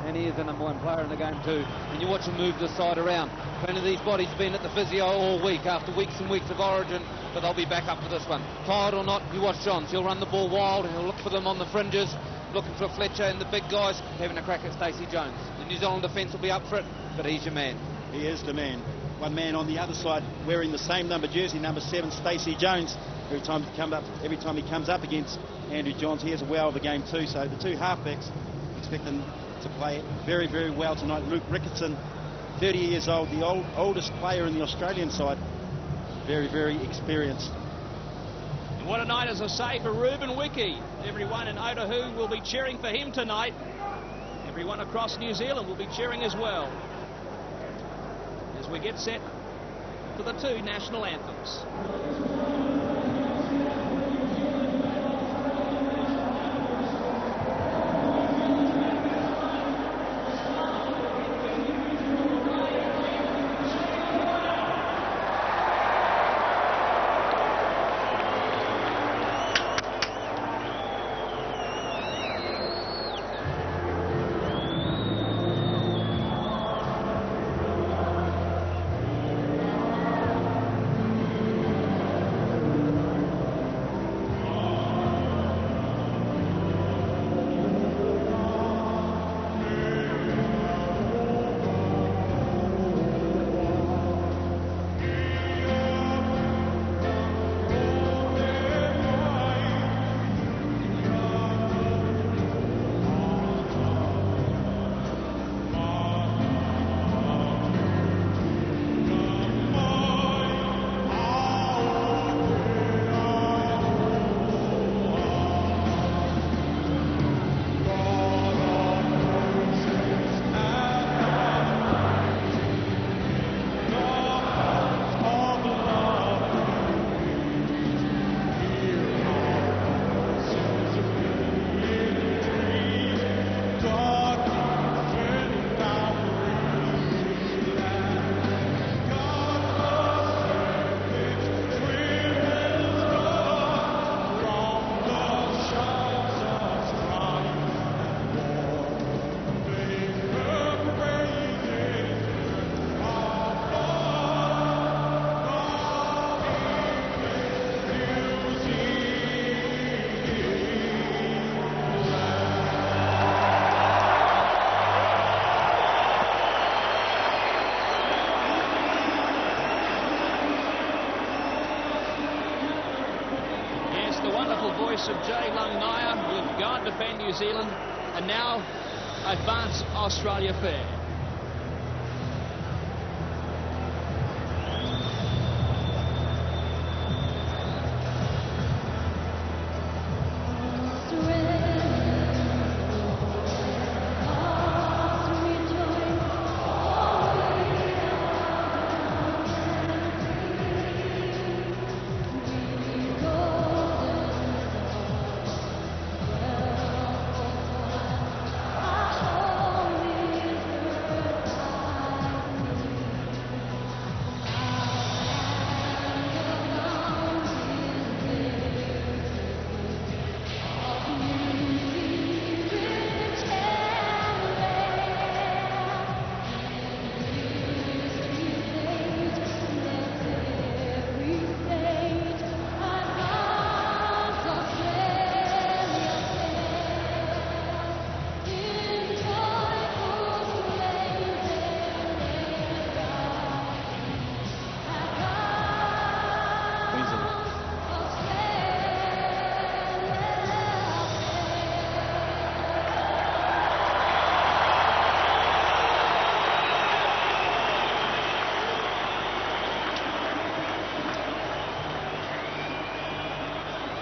And he is the number one player in the game too. And you watch him move the side around. Plenty of these bodies been at the physio all week after weeks and weeks of Origin, but they'll be back up for this one. Tired or not, you watch Johns. He'll run the ball wild and he'll look for them on the fringes, looking for Fletcher and the big guys, having a crack at Stacey Jones. The New Zealand defence will be up for it, but he's your man. He is the man. One man on the other side wearing the same number jersey, number 7, Stacey Jones. Every time he comes up against Andrew Johns, he has a wow of a game too. So the two halfbacks, expect them to play very, very well tonight. Luke Ricketson, 30 years old, the oldest player in the Australian side. Very, very experienced. And what a night, as I say, for Ruben Wiki. Everyone in Otahu will be cheering for him tonight. Everyone across New Zealand will be cheering as well, as we get set for the two national anthems. Of Jay Lungnaya with Guard Defend New Zealand, and now Advance Australia Fair.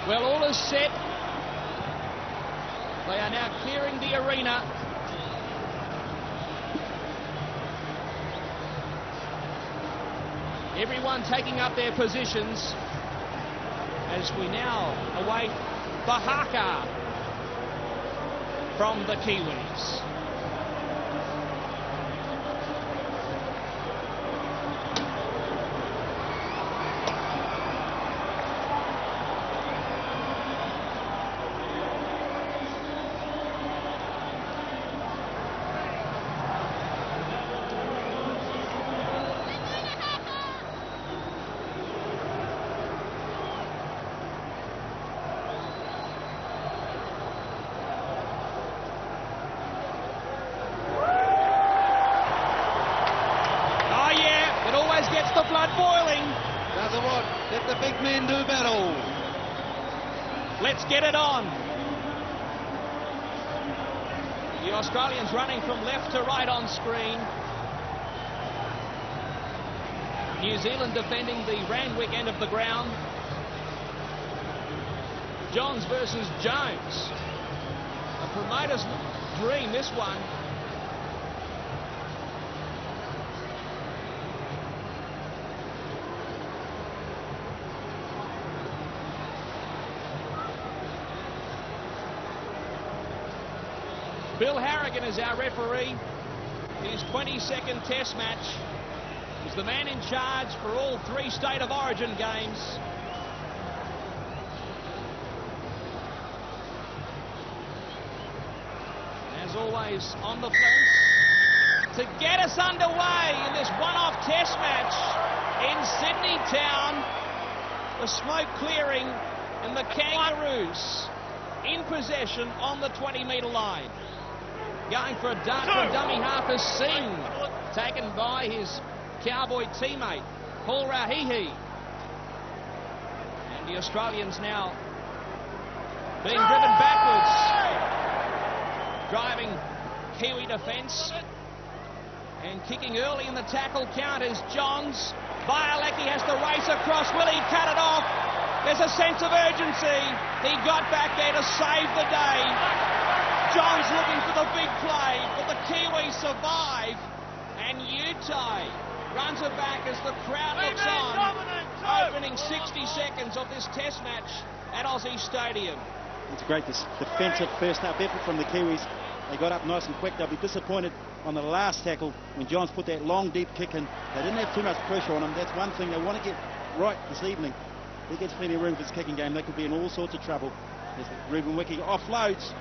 Well, all is set. They are now clearing the arena. Everyone taking up their positions as we now await the haka from the Kiwis. the what? Let the big men do battle. Let's get it on. The Australians running from left to right on screen. New Zealand defending the Randwick end of the ground. Johns versus Jones. A promoter's dream, this one. Bill Harrigan is our referee. His 22nd Test match. He's the man in charge for all 3 State of Origin games. And as always, on the fence to get us underway in this one-off Test match in Sydney town. The smoke clearing and the Kangaroos in possession on the 20-metre line. Going for a dart from dummy half is Singh, taken by his Cowboy teammate, Paul Rahihi. And the Australians now being driven backwards. Driving Kiwi defence. And kicking early in the tackle count is Johns. Bialecki has to race across. Will he cut it off? There's a sense of urgency. He got back there to save the day. Johns looking for the big play, but the Kiwis survive. And Utai runs it back as the crowd looks on, opening 60 seconds of this Test match at Aussie Stadium. It's a great defensive first half effort from the Kiwis. They got up nice and quick. They'll be disappointed on the last tackle when Johns put that long, deep kick in. They didn't have too much pressure on him. That's one thing they want to get right this evening. He gets plenty of room for his kicking game. They could be in all sorts of trouble as Ruben Wiki offloads.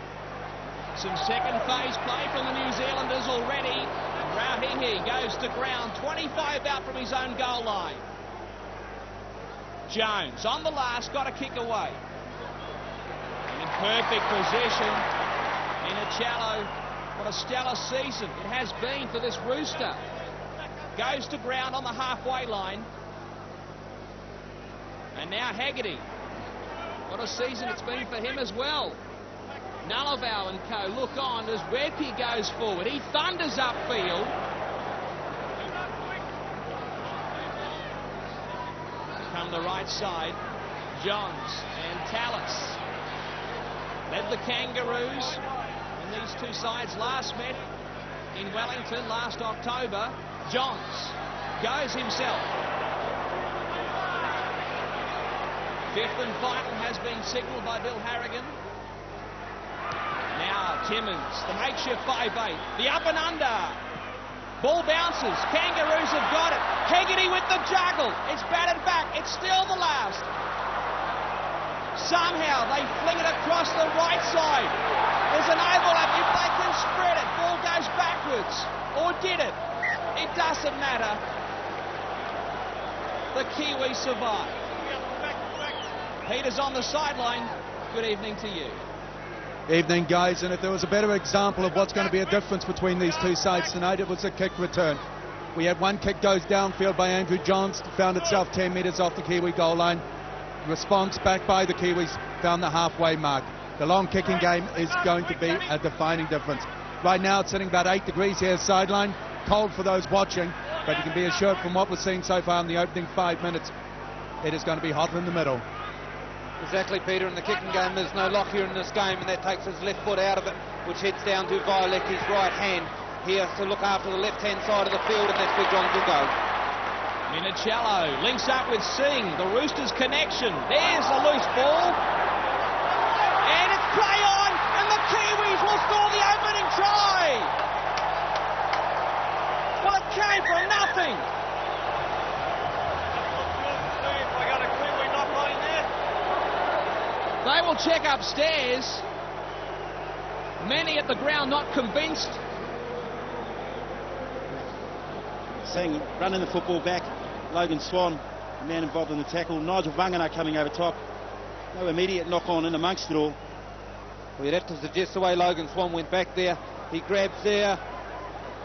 Some second phase play from the New Zealanders already. Rahihi goes to ground, 25 out from his own goal line. Jones on the last, got a kick away. In perfect position. Inichello, what a stellar season it has been for this rooster. Goes to ground on the halfway line. And now Haggerty. What a season it's been for him as well. Nullavow and co look on as Webke goes forward. He thunders upfield. Come the right side, Johns and Tallis led the Kangaroos. And these two sides last met in Wellington last October. Johns goes himself. Fifth and final has been signalled by Bill Harrigan. Now Timmins, the makeshift 5'8", the up and under. Ball bounces, Kangaroos have got it. Haggerty with the juggle, it's batted back, it's still the last. Somehow they fling it across the right side. There's an overlap, if they can spread it, ball goes backwards. Or did it? It doesn't matter. The Kiwis survive. Peter's on the sideline. Good evening to you. Evening, guys, and if there was a better example of what's going to be a difference between these two sides tonight, it was a kick return. We had one kick goes downfield by Andrew Johns, found itself 10 metres off the Kiwi goal line. Response back by the Kiwis, found the halfway mark. The long kicking game is going to be a defining difference. Right now it's sitting about 8 degrees here sideline, cold for those watching, but you can be assured from what we're seeing so far in the opening 5 minutes, it is going to be hot in the middle. Exactly, Peter, and the kicking game, there's no lock here in this game, and that takes his left foot out of it, which heads down to Violecki's right hand. He has to look after the left-hand side of the field, and that's where Johns will go. Minicello links up with Singh, the Roosters connection. There's a loose ball. And it's play on, and the Kiwis will score the opening try. Well, it came from nothing. They will check upstairs. Many at the ground not convinced. Singh running the football back. Logan Swan, the man involved in the tackle. Nigel Vangana coming over top. No immediate knock on in amongst it all. Well, you'd have to suggest the way Logan Swan went back there. He grabs there.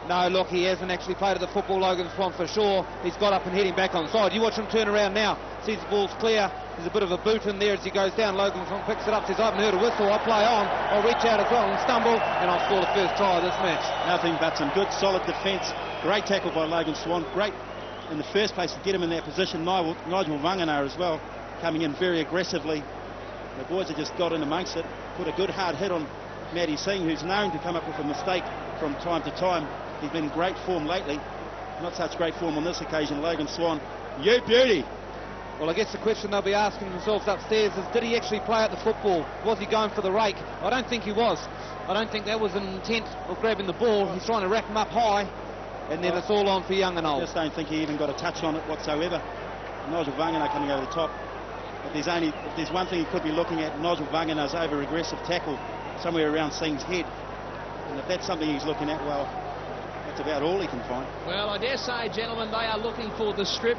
No, look, he hasn't actually played at the football, Logan Swan, for sure. He's got up and hit him back on side. You watch him turn around now. Sees the ball's clear. There's a bit of a boot in there as he goes down. Logan Swan picks it up, says, I haven't heard a whistle. I'll play on. I'll reach out as well and stumble, and I'll score the first try of this match. Nothing but some good, solid defence. Great tackle by Logan Swan. Great in the first place to get him in that position. Nigel Vangana as well, coming in very aggressively. The boys have just got in amongst it. Put a good hard hit on Matty Singh, who's known to come up with a mistake from time to time. He's been in great form lately. Not such great form on this occasion. Logan Swan, you beauty. Well, I guess the question they'll be asking themselves upstairs is, did he actually play at the football? Was he going for the rake? I don't think he was. I don't think that was an intent of grabbing the ball. He's trying to rack him up high, and then it's all on for young and old. I just don't think he even got a touch on it whatsoever. Nigel Vangana coming over the top. If there's one thing he could be looking at, Nigel Vangana's over-aggressive tackle somewhere around Singh's head. And if that's something he's looking at, well, that's about all he can find. Well, I dare say, gentlemen, they are looking for the strip.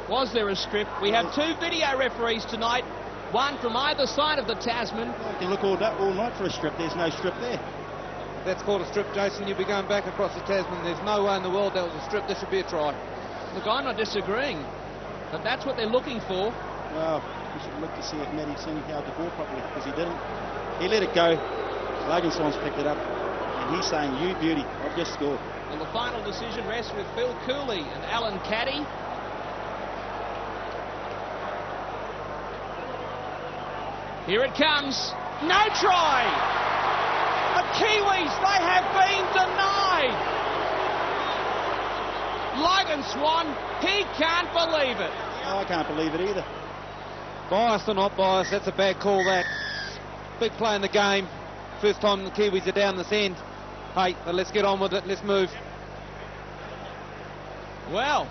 Was there a strip? We have two video referees tonight, one from either side of the Tasman. You can look all night for a strip. There's no strip there. That's called a strip, Jason. You'll be going back across the Tasman. There's no way in the world that was a strip. This should be a try. Look, I'm not disagreeing, but that's what they're looking for. Well, we should look to see if Matty Singh held the ball properly, because he didn't. He let it go. Logan Swan's picked it up, and he's saying, you beauty, I've just scored. Well, the final decision rests with Phil Cooley and Alan Caddy. Here it comes. No try! The Kiwis, they have been denied! Logan Swan, he can't believe it. Oh, I can't believe it either. Biased or not biased, that's a bad call, that. Big play in the game. First time the Kiwis are down this end. Hey, but let's get on with it. Let's move. Well,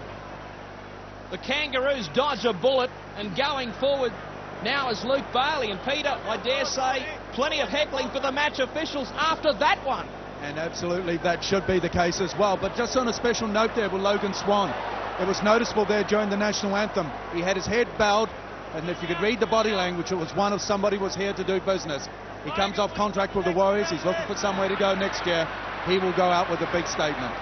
the Kangaroos dodge a bullet, and going forward now is Luke Bailey. And Peter, I dare say, plenty of heckling for the match officials after that one. And absolutely that should be the case as well. But just on a special note there with Logan Swan, it was noticeable there during the national anthem. He had his head bowed, and if you could read the body language, it was one of somebody was here to do business. He comes off contract with the Warriors. He's looking for somewhere to go next year. He will go out with a big statement.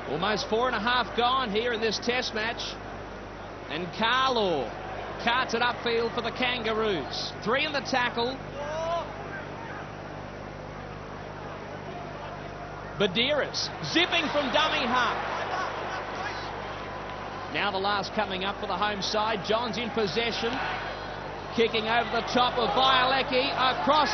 Almost 4.5 gone here in this test match. And Carlaw carts it upfield for the Kangaroos. 3 in the tackle. Badiris zipping from dummy half. Now the last coming up for the home side. John's in possession. Kicking over the top of Bialecki across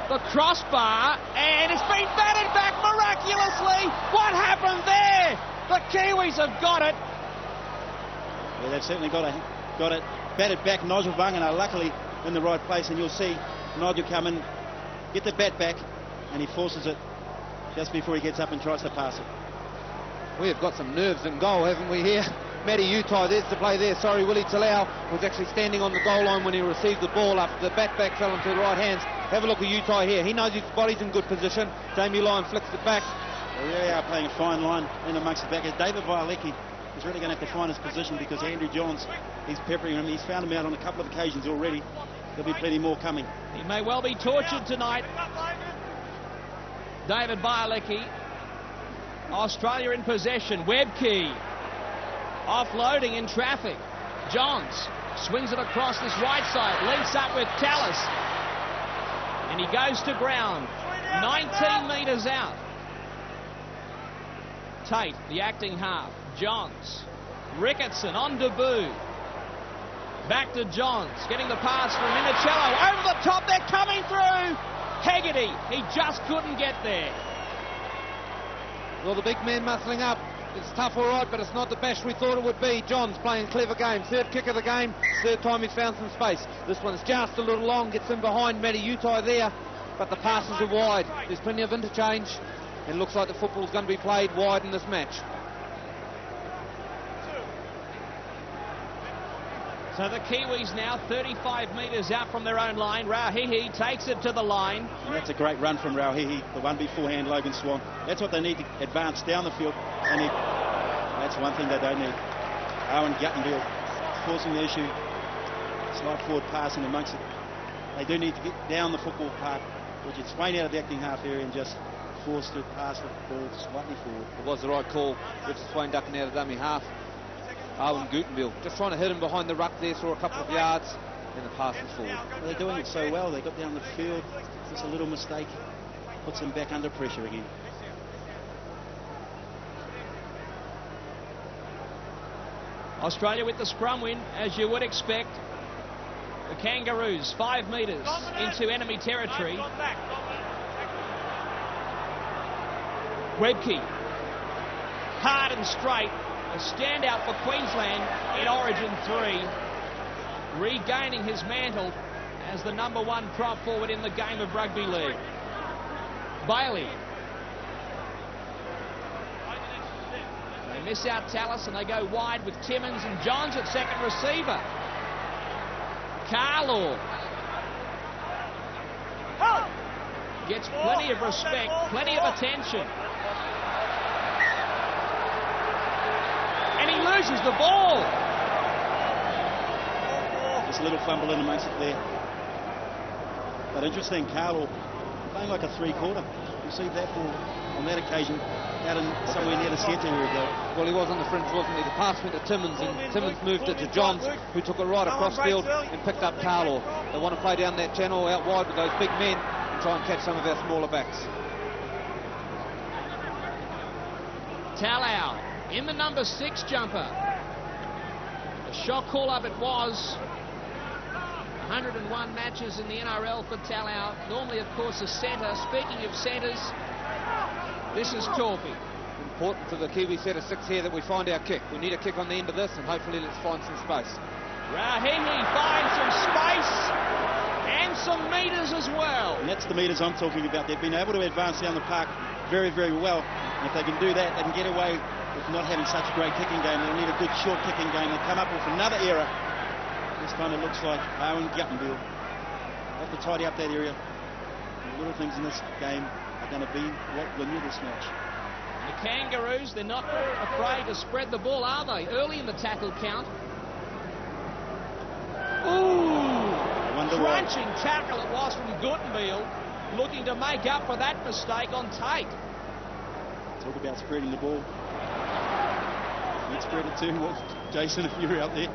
the crossbar. And it's been batted back miraculously. What happened there? The Kiwis have got it. Yeah, they've certainly got it batted back. Nigel Vangana luckily in the right place, and you'll see Nigel come in, get the bat back, and he forces it just before he gets up and tries to pass it. We have got some nerves in goal, haven't we here? Matty Utai, there's the play there. Sorry, Willie Talau was actually standing on the goal line when he received the ball after the bat back fell into the right hands. Have a look at Utai here. He knows his body's in good position. Jamie Lyon flicks it back. They really are playing a fine line in amongst the backers. David Bialecki is really going to have to find his position, because Andrew Johns, he's peppering him. He's found him out on a couple of occasions already. There'll be plenty more coming. He may well be tortured tonight. David Bialecki. Australia in possession. Webkey offloading in traffic. Johns swings it across this right side. Links up with Tallis. And he goes to ground. 19 metres out. Tate, the acting half. Johns. Ricketson on debut. Back to Johns. Getting the pass from Minicello. Over the top. They're coming through. Hegarty. He just couldn't get there. Well, the big man muscling up. It's tough, all right, but it's not the bash we thought it would be. John's playing clever game. Third kick of the game. Third time he's found some space. This one's just a little long. Gets in behind Matty Utai there, but the passes are wide. There's plenty of interchange, and looks like the football's going to be played wide in this match. So the Kiwis now 35 metres out from their own line. Rauhihi takes it to the line. And that's a great run from Rauhihi, the one beforehand, Logan Swan. That's what they need to advance down the field. That's one thing they don't need. Owen Guttenville forcing the issue. Slight forward passing amongst it. They do need to get down the football park, which is Swain out of the acting half area and just forced to pass the ball slightly forward. It was the right call. Richard Swain ducking out of dummy half. Owen Gutenville just trying to hit him behind the ruck there, saw a couple of yards, and the pass is forward. Well, they're doing it so well. They got down the field. Just a little mistake puts them back under pressure again. Australia with the scrum win, as you would expect. The Kangaroos 5 metres into enemy territory. Webke, hard and straight, a standout for Queensland in Origin 3, regaining his mantle as the #1 prop forward in the game of rugby league. Bailey. They miss out Tallis and they go wide with Timmins and Johns at second receiver. Carlaw gets plenty of respect, plenty of attention. And he loses the ball. Just a little fumble in amongst it there. But interesting, Carlaw playing like a three-quarter. You see that ball on that occasion out in somewhere near the Centenary goal. Well, he was on the fringe, wasn't he? The pass went to Timmins, and Timmins moved it to Johns, who took it right across field and picked up Carlaw. They want to play down that channel out wide with those big men and try and catch some of our smaller backs. Talau in the #6 jumper. A shock call-up it was. 101 matches in the NRL for Talau. Normally, of course, a centre. Speaking of centres, this is Torpy. Important for the Kiwi set of 6 here that we find our kick. We need a kick on the end of this, and hopefully let's find some space. Rahihi finds some space and some metres as well. And that's the metres I'm talking about. They've been able to advance down the park very, very well. And if they can do that, they can get away with not having such a great kicking game. They'll need a good short kicking game. They'll come up with another error. This time it looks like Owen Gutenville have to tidy up that area. The little things in this game are going to be what win you this match. The Kangaroos, they're not afraid to spread the ball, are they? Early in the tackle count. Ooh! Crunching tackle it was from Gutenville, looking to make up for that mistake on Tate. Talk about spreading the ball. You'd spread it too, Jason, if you were out there.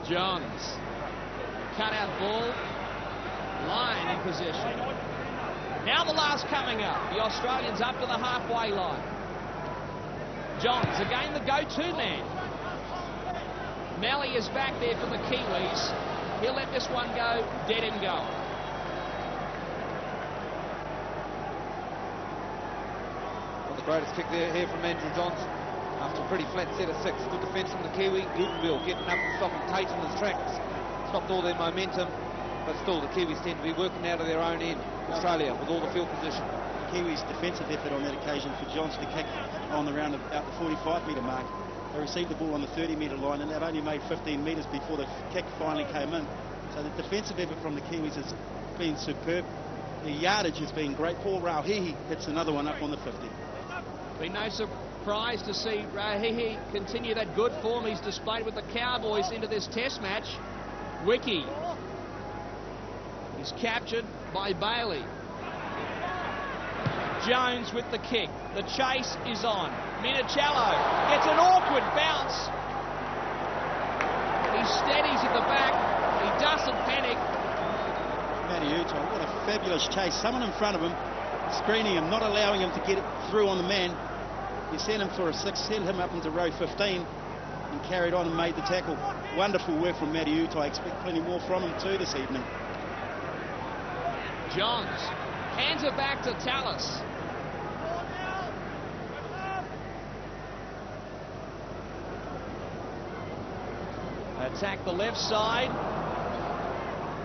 Johns. Cut out ball. Line in possession. Now the last coming up. The Australians up to the halfway line. Johns, again the go-to man. Melly is back there for the Kiwis. He'll let this one go dead and go. Well, the greatest kick there here from Andrew Johns. After a pretty flat set of 6. Good defence from the Kiwi. Gutenville getting up and stopping Tate in his tracks. Stopped all their momentum. But still, the Kiwis tend to be working out of their own end. Australia with all the field position. The Kiwis' defensive effort on that occasion for Johns to kick on the round about the 45-metre mark. They received the ball on the 30-metre line, and they've only made 15 metres before the kick finally came in. So the defensive effort from the Kiwis has been superb. The yardage has been great. Paul Rahihi hits another one up on the 50. Be no surprise to see Rahihi continue that good form he's displayed with the Cowboys into this test match. Wiki is captured by Bailey. Jones with the kick. The chase is on. Minicello gets an awkward bounce. He steadies at the back. He doesn't panic. Matty Utai, what a fabulous chase. Someone in front of him, screening him, not allowing him to get it through on the man. He sent him for a 6, sent him up into row 15 and carried on and made the tackle. Wonderful work from Matty Utai. I expect plenty more from him too this evening. Johns hands it back to Tallis. Attack the left side.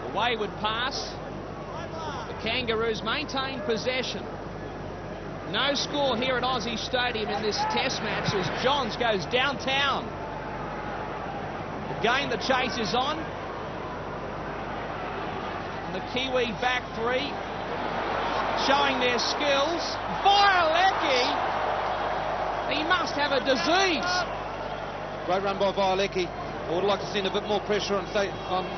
A wayward pass. The Kangaroos maintain possession. No score here at Aussie Stadium in this test match as Johns goes downtown. Again, the chase is on. And the Kiwi back 3 showing their skills. Violecki! He must have a disease. Great run by Violecki. I would like to see a bit more pressure on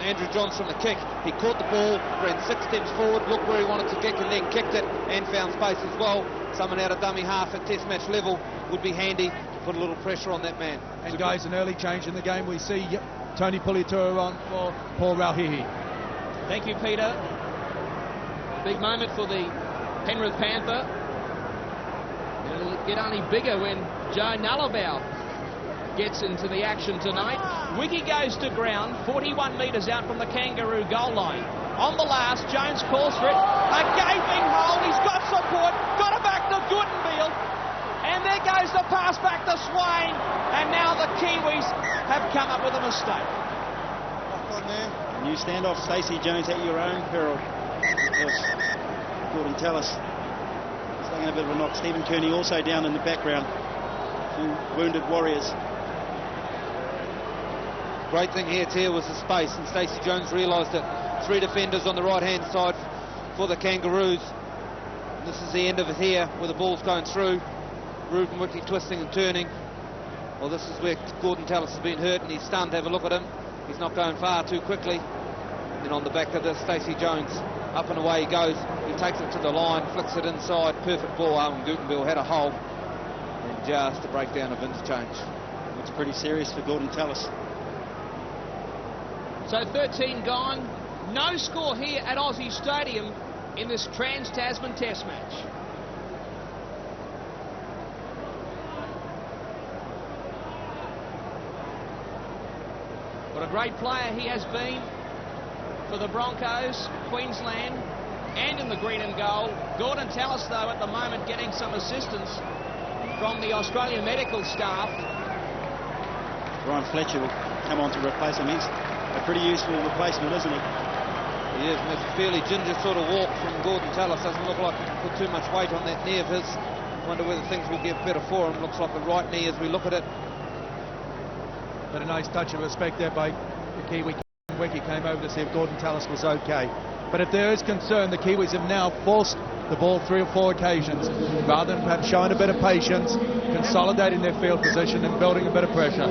Andrew Johns from the kick. He caught the ball, ran 6 steps forward, looked where he wanted to kick, and then kicked it and found space as well. Someone out of dummy half at test match level would be handy to put a little pressure on that man. And guys, an early change in the game. We see Tony Pulitua on for Paul Rauhihi. Thank you, Peter. Big moment for the Penrith Panther. It'll get only bigger when Joe Nullarbau gets into the action tonight. Wiki goes to ground, 41 metres out from the Kangaroo goal line. On the last, Jones calls for it. A gaping hole. He's got support. Got it back to Goodenbiel. And there goes the pass back to Swain. And now the Kiwis have come up with a mistake. New standoff, Stacey Jones at your own peril. Gordon Tallis is taking a bit of a knock. Stephen Kearney also down in the background. 2 wounded Warriors. Great thing here was the space, and Stacey Jones realised it. 3 defenders on the right-hand side for the Kangaroos. And this is the end of it here, where the ball's going through. Ruben Wiki twisting and turning. Well, this is where Gordon Tallis has been hurt, and he's stunned. Have a look at him. He's not going far too quickly. And on the back of this, Stacey Jones, up and away he goes. He takes it to the line, flicks it inside. Perfect ball. Armin Gutenbill had a hole. And just a breakdown of interchange. Looks pretty serious for Gordon Tallis. So 13 gone. No score here at Aussie Stadium in this Trans-Tasman Test match. What a great player he has been for the Broncos, Queensland, and in the green and gold. Gordon Tallis, though, at the moment getting some assistance from the Australian medical staff. Ryan Fletcher will come on to replace him. He's a pretty useful replacement, isn't he? He is, and it's a fairly ginger sort of walk from Gordon Tallis. Doesn't look like he can put too much weight on that knee of his. Wonder whether things will get better for him. Looks like the right knee as we look at it. But a nice touch of respect there by the Kiwi. Wiki came over to see if Gordon Tallis was okay. But if there is concern, the Kiwis have now forced the ball 3 or 4 occasions, rather than perhaps showing a bit of patience, consolidating their field position and building a bit of pressure.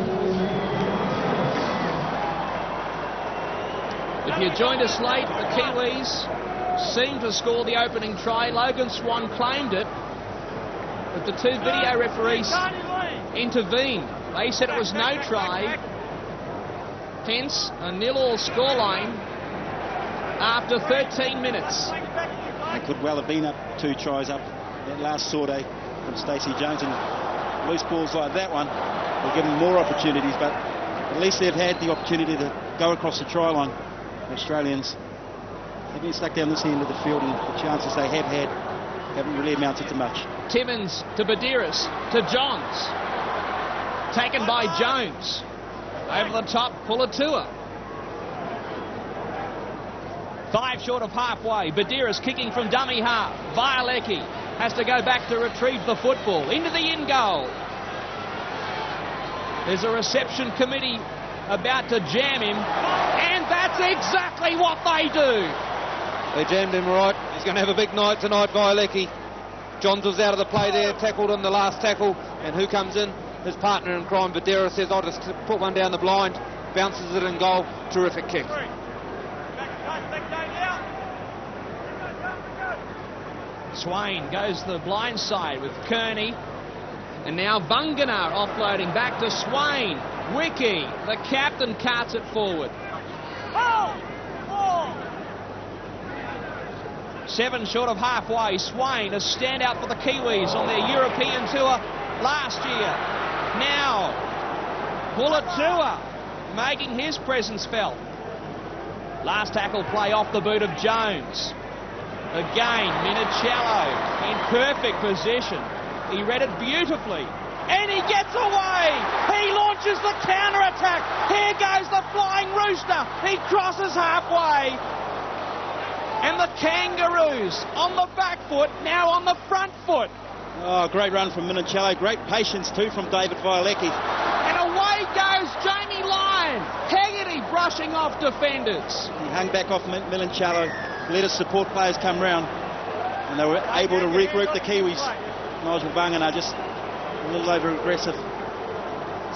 If you joined us late, the Kiwis seemed to score the opening try. Logan Swan claimed it, but the 2 video referees intervened. They said it was no try, hence a 0-0 scoreline after 13 minutes. They could well have been up 2 tries up that last sortie from Stacey Jones, and loose balls like that one will give them more opportunities, but at least they've had the opportunity to go across the try line. The Australians have been stuck down this end of the field, and the chances they have had haven't really amounted to much. Timmins to Badiris to Johns. Taken by Jones. Over the top, Pulitua. 5 short of halfway. Badiris kicking from dummy half. Violecki has to go back to retrieve the football. Into the in goal. There's a reception committee about to jam him. And that's exactly what they do. They jammed him right. He's going to have a big night tonight, Violecki. Johns was out of the play there, tackled on the last tackle. And who comes in? His partner in crime, Badera, says, I'll just put one down the blind. Bounces it in goal. Terrific kick. Swain goes to the blind side with Kearney. And now Vunganar offloading back to Swain. Wiki, the captain, carts it forward. 7 short of halfway. Swain, a standout for the Kiwis on their European tour last year. Now, Pulitua making his presence felt. Last tackle play off the boot of Jones. Again, Minicello in perfect position. He read it beautifully. And he gets away. He launches the counter-attack. Here goes the flying rooster. He crosses halfway. And the Kangaroos on the back foot, now on the front foot. Oh, great run from Minicello. Great patience, too, from David Violecki. And away goes Jamie Lyon. Haggerty brushing off defenders. He hung back off Minicello, let his support players come round, and they were able to regroup the Kiwis. Nigel Vunganar just a little over-aggressive.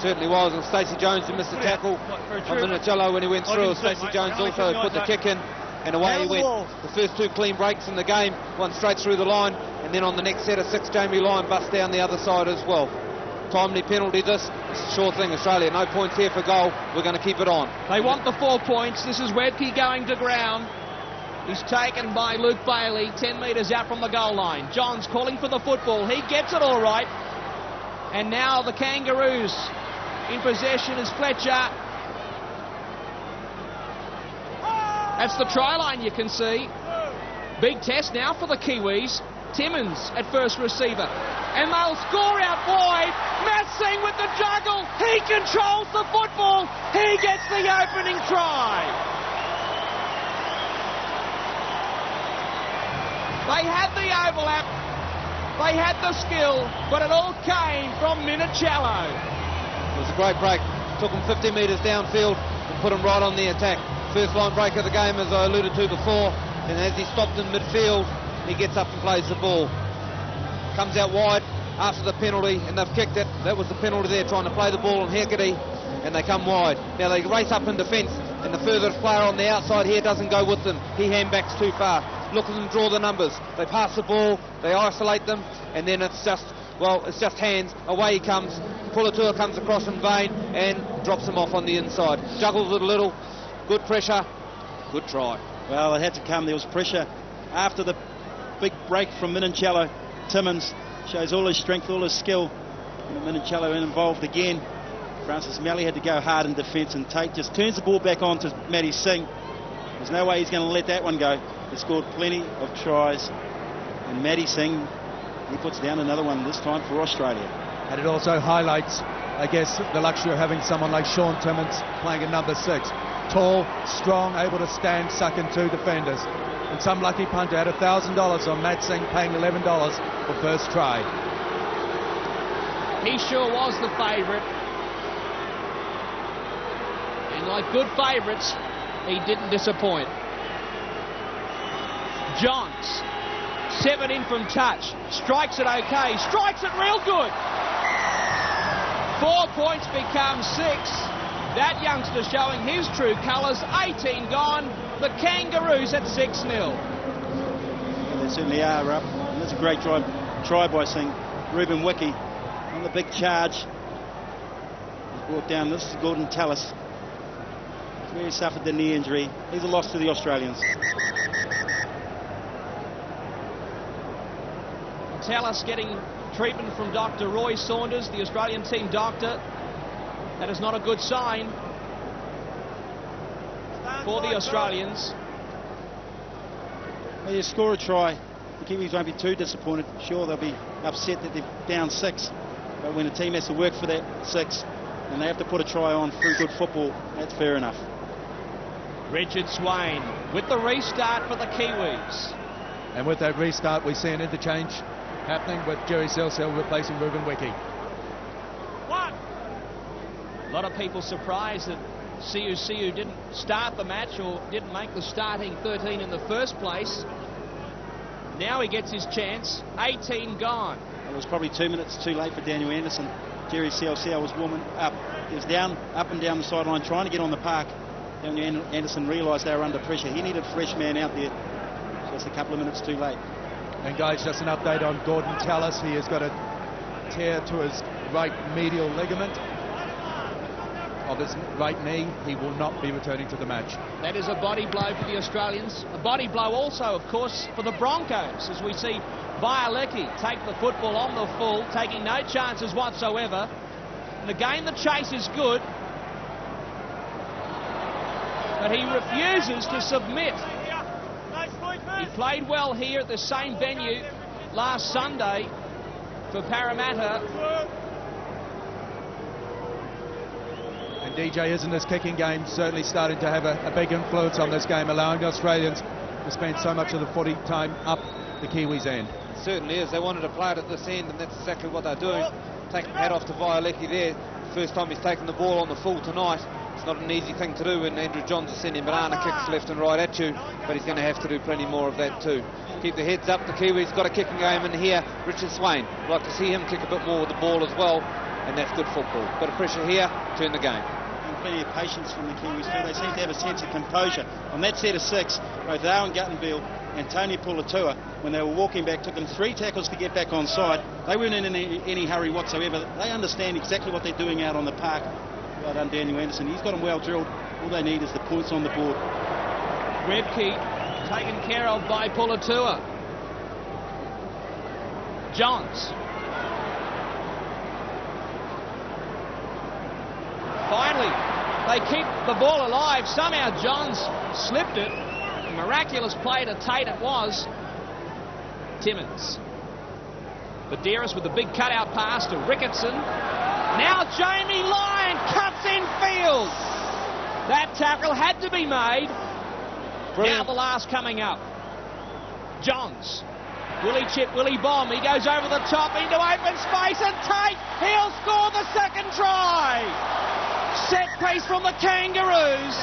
Certainly was, and Stacey Jones, who missed the tackle on Minicello when he went through. Stacey Jones also put the kick in, and away he went. The first 2 clean breaks in the game, one straight through the line, and then on the next set of 6, Jamie Lyon bust down the other side as well. Timely penalty this. It's a sure thing, Australia. No points here for goal. We're going to keep it on. They want the 4 points. This is Webke going to ground. He's taken by Luke Bailey, 10 metres out from the goal line. Johns calling for the football. He gets it all right. And now the Kangaroos in possession is Fletcher. That's the try line, you can see. Big test now for the Kiwis. Timmins at first receiver. And they'll score out wide. Matt Singh with the juggle. He controls the football. He gets the opening try. They had the overlap. They had the skill, but it all came from Minicello. It was a great break. Took him 50 metres downfield and put him right on the attack. First line break of the game, as I alluded to before. And as he stopped in midfield, he gets up and plays the ball. Comes out wide after the penalty, and they've kicked it. That was the penalty there, trying to play the ball on Hecate, and they come wide. Now they race up in defence, and the furthest player on the outside here doesn't go with them. He handbacks too far. Look at them draw the numbers. They pass the ball, they isolate them, and then it's just hands. Away he comes. Pulatua comes across in vain and drops him off on the inside. Juggles it a little. Good pressure. Good try. Well, it had to come. There was pressure after the big break from Minicello. Timmins shows all his strength, all his skill. And Minicello involved again. Francis Malley had to go hard in defence, and Tate just turns the ball back on to Matty Singh. There's no way he's going to let that one go. He scored plenty of tries, and Matty Singh, he puts down another one, this time for Australia. And it also highlights, I guess, the luxury of having someone like Sean Timmins playing at number 6. Tall, strong, able to stand, suck in 2 defenders. And some lucky punter had $1,000 on Matt Singh, paying $11 for first try. He sure was the favourite. And like good favourites, he didn't disappoint. Johns, 7 in from touch, strikes it okay, strikes it real good. 4 points become 6. That youngster showing his true colours. 18 gone. The Kangaroos at 6-0. Yeah, they certainly are up. And that's a great try by Singh. Ruben Wiki on the big charge. He's brought down. This is Gordon Tallis. Where he suffered the knee injury. He's a loss to the Australians. Tallis getting treatment from Dr. Roy Saunders, the Australian team doctor. That is not a good sign for the Australians. When you score a try, the Kiwis won't be too disappointed. Sure, they'll be upset that they're down 6. But when a team has to work for that 6 and they have to put a try on through good football, that's fair enough. Richard Swain with the restart for the Kiwis. And with that restart, we see an interchange happening with Jerry Selcel replacing Ruben Wiki. A lot of people surprised that Siu didn't start the match or didn't make the starting 13 in the first place. Now he gets his chance. 18 gone. It was probably 2 minutes too late for Daniel Anderson. Jerry Selcel was warming up. He was up and down the sideline trying to get on the park. Daniel Anderson realised they were under pressure. He needed a fresh man out there. Just a couple of minutes too late. And guys, just an update on Gordon Tallis. He has got a tear to his right medial ligament of his right knee. He will not be returning to the match. That is a body blow for the Australians. A body blow also, of course, for the Broncos, as we see Violecki take the football on the full, taking no chances whatsoever. And again, the chase is good, but he refuses to submit. He played well here at the same venue last Sunday for Parramatta. And DJ, isn't this kicking game certainly starting to have a big influence on this game, allowing the Australians to spend so much of the footy time up the Kiwis' end? It certainly is. They wanted to play it at this end, and that's exactly what they're doing. Taking hat off to Violecki there. First time he's taken the ball on the full tonight. It's not an easy thing to do when Andrew Johns is sending banana kicks left and right at you, but he's going to have to do plenty more of that too. Keep the heads up. The Kiwis got a kicking game in here. Richard Swain, I'd like to see him kick a bit more with the ball as well. and that's good football. Bit of pressure here, turn the game. And plenty of patience from the Kiwis too. They seem to have a sense of composure. On that set of 6, both Owen Guttenville and Tony Pulatua, when they were walking back, took them 3 tackles to get back on side. They weren't in any hurry whatsoever. They understand exactly what they're doing out on the park. Well done, Daniel Anderson. He's got them well drilled. All they need is the points on the board. Rebke taken care of by Pulatua. Johns. Finally, they keep the ball alive. Somehow Johns slipped it. A miraculous play to Tate it was. Timmins. Badeiras with the big cutout pass to Ricketson. Now Jamie Lyon cuts in field. That tackle had to be made. Brilliant. Now the last coming up. Johns. Will he chip? Will he bomb? He goes over the top into open space, and Tate, he'll score the second try. Set piece from the Kangaroos.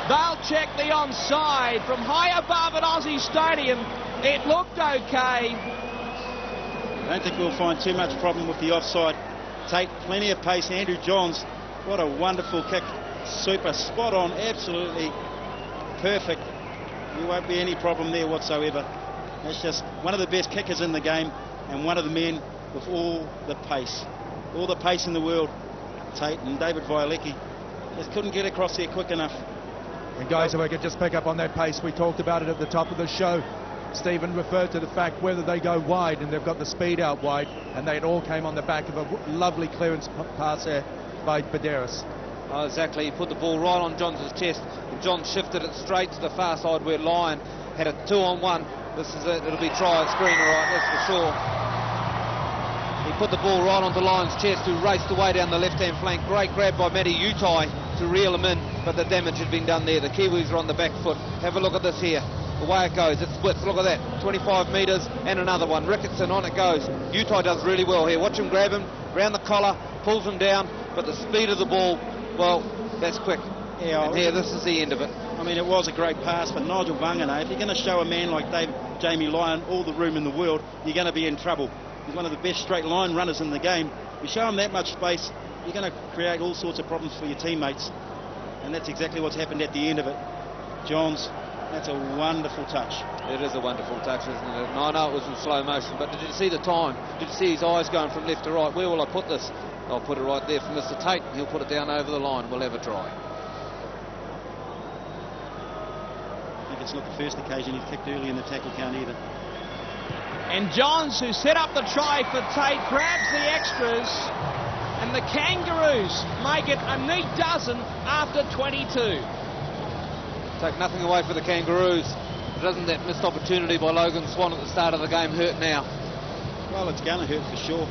They'll check the onside from high above at Aussie Stadium. It looked okay. I don't think we'll find too much problem with the offside. Tate, plenty of pace. Andrew Johns, what a wonderful kick. Super, spot on, absolutely perfect. There won't be any problem there whatsoever. That's just one of the best kickers in the game, and one of the men with all the pace in the world. Tate and David Violecki just couldn't get across there quick enough. And guys, if I could just pick up on that pace, we talked about it at the top of the show. Stephen referred to the fact whether they go wide, and they've got the speed out wide, and they all came on the back of a lovely clearance pass there by Badeiras. Oh, exactly. He put the ball right on Johns' chest, and John shifted it straight to the far side where Lyon had a 2-on-1. This is it. It'll be try and screen, all right, that's for sure. He put the ball right onto Lyon's chest, who raced away down the left-hand flank. Great grab by Matty Utai to reel him in, but the damage had been done there. The Kiwis are on the back foot. Have a look at this here. The way it goes, it's width, look at that, 25 metres and another one. Ricketson, on it goes. Utai does really well here. Watch him grab him, round the collar, pulls him down, but the speed of the ball, well, that's quick. Yeah, and here, this is the end of it. I mean, it was a great pass, but Nigel Vangana, if you're going to show a man like Jamie Lyon all the room in the world, you're going to be in trouble. He's one of the best straight line runners in the game. You show him that much space, you're going to create all sorts of problems for your teammates. And that's exactly what's happened at the end of it. Johns, that's a wonderful touch. It is a wonderful touch, isn't it? And I know it was in slow motion, but did you see the time? Did you see his eyes going from left to right? Where will I put this? I'll put it right there for Mr. Tate. He'll put it down over the line. We'll have a try. I think it's not the first occasion he's kicked early in the tackle count either. And Johns, who set up the try for Tate, grabs the extras, and the Kangaroos make it a neat dozen after 22. Take nothing away for the Kangaroos. Doesn't that missed opportunity by Logan Swan at the start of the game hurt now? Well, it's going to hurt for sure.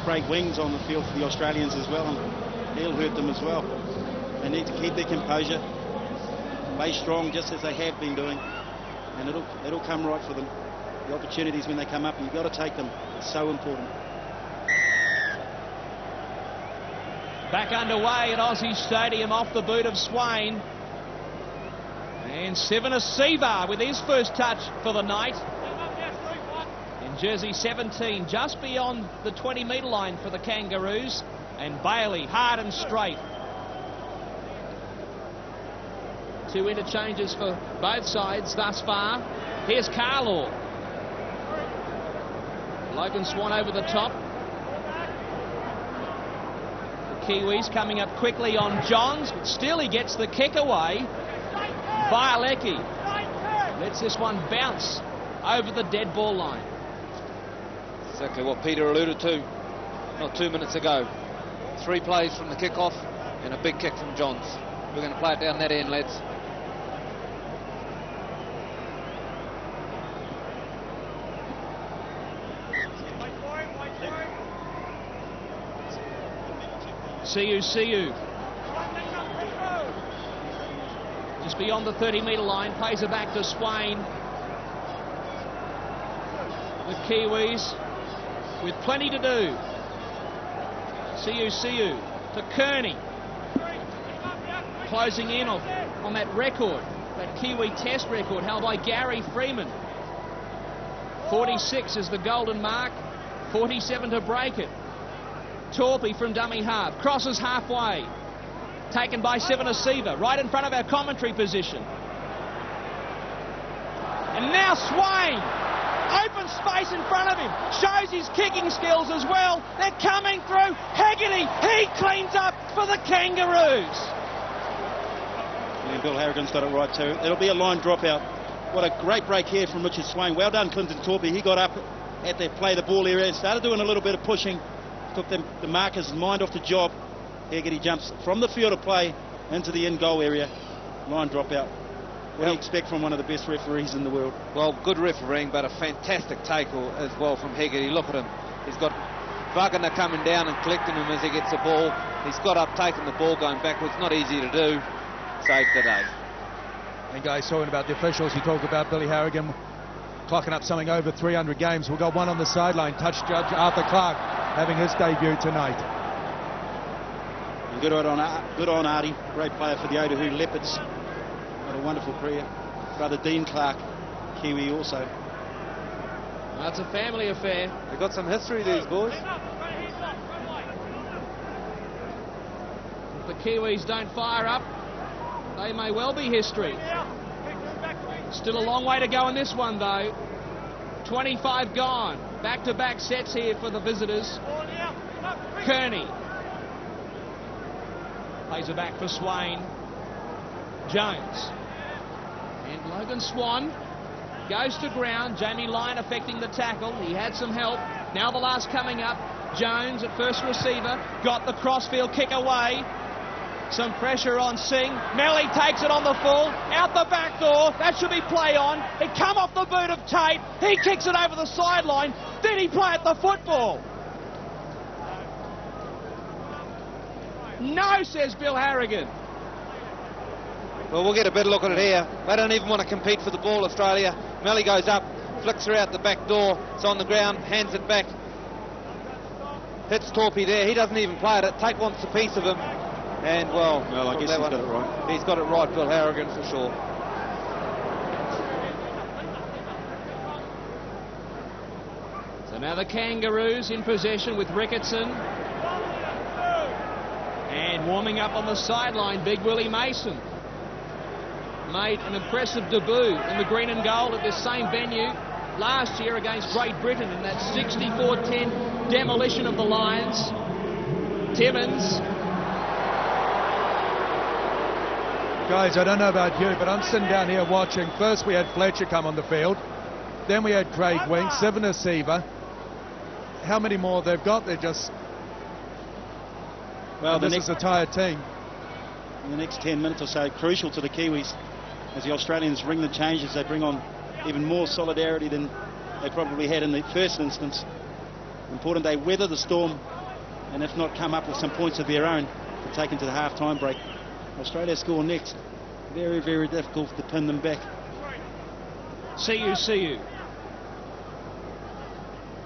Craig Wing's on the field for the Australians as well, and he'll hurt them as well. They need to keep their composure, play strong just as they have been doing, and it'll come right for them. The opportunities when they come up, you've got to take them. It's so important. Back underway at Aussie Stadium off the boot of Swain. And Sivana Sevar with his first touch for the night. In jersey 17, just beyond the 20-metre line for the Kangaroos. And Bailey, hard and straight. 2 interchanges for both sides thus far. Here's Carlaw. Logan Swan over the top. The Kiwis coming up quickly on Johns, but still he gets the kick away. Violecki lets this one bounce over the dead ball line. Exactly what Peter alluded to not 2 minutes ago. 3 plays from the kick-off and a big kick from Johns. We're going to play it down that end, lads. See you. Just beyond the 30-metre line, plays it back to Swain. The Kiwis with plenty to do. See you to Kearney. Closing in on that record, that Kiwi Test record held by Gary Freeman. 46 is the golden mark, 47 to break it. Torpy from dummy half. Crosses halfway. Taken by Seven right in front of our commentary position. And now Swain. Open space in front of him. Shows his kicking skills as well. They're coming through. Haggerty, he cleans up for the Kangaroos. And Bill Harrigan's got it right too. It'll be a line dropout. What a great break here from Richard Swain. Well done, Clinton Torpy. He got up at the play the ball area and started doing a little bit of pushing. Took the marker's mind off the job. Haggerty jumps from the field of play into the in-goal area. Line dropout. What do you expect from one of the best referees in the world? Well, good refereeing, but a fantastic tackle as well from Haggerty. Look at him. He's got Wagner coming down and collecting him as he gets the ball. He's got up, taking the ball, going backwards. Not easy to do. Saved the day. And guys, talking about the officials, you talk about Billy Harrigan clocking up something over 300 games. We've got one on the sideline. Touch judge Arthur Clark having his debut tonight. And good on Artie. Great player for the Otahu Leopards. What a wonderful career. Brother Dean Clark, Kiwi also. That's a family affair. They've got some history, these boys. If the Kiwis don't fire up, they may well be history. Still a long way to go in this one, though. 25 gone. Back-to-back sets here for the visitors. Kearney. Plays it back for Swain. Jones. And Logan Swan goes to ground. Jamie Lyon affecting the tackle. He had some help. Now the last coming up. Jones at first receiver. Got the crossfield kick away. Some pressure on Singh. Melly takes it on the full. Out the back door. That should be play on. It come off the boot of Tate. He kicks it over the sideline. Did he play at the football? No, says Bill Harrigan. Well, we'll get a better look at it here. They don't even want to compete for the ball, Australia. Melly goes up, flicks her out the back door. It's on the ground, hands it back. Hits Torpy there. He doesn't even play it. Tate wants a piece of him. And, well, I guess he's got it right. He's got it right, Bill Harrigan, for sure. So now the Kangaroos in possession with Ricketson. And warming up on the sideline, Big Willie Mason. Made an impressive debut in the green and gold at this same venue last year against Great Britain in that 64-10 demolition of the Lions. Timmins. Guys, I don't know about you, but I'm sitting down here watching. First we had Fletcher come on the field. Then we had Craig Wink, Seven Seaver. How many more they've got? They're just... Well, this is a tired team. In the next 10 minutes or so, crucial to the Kiwis as the Australians ring the changes. They bring on even more solidarity than they probably had in the first instance. Important they weather the storm and if not come up with some points of their own to take into the half-time break. Australia score next. Very, very difficult to pin them back. See you.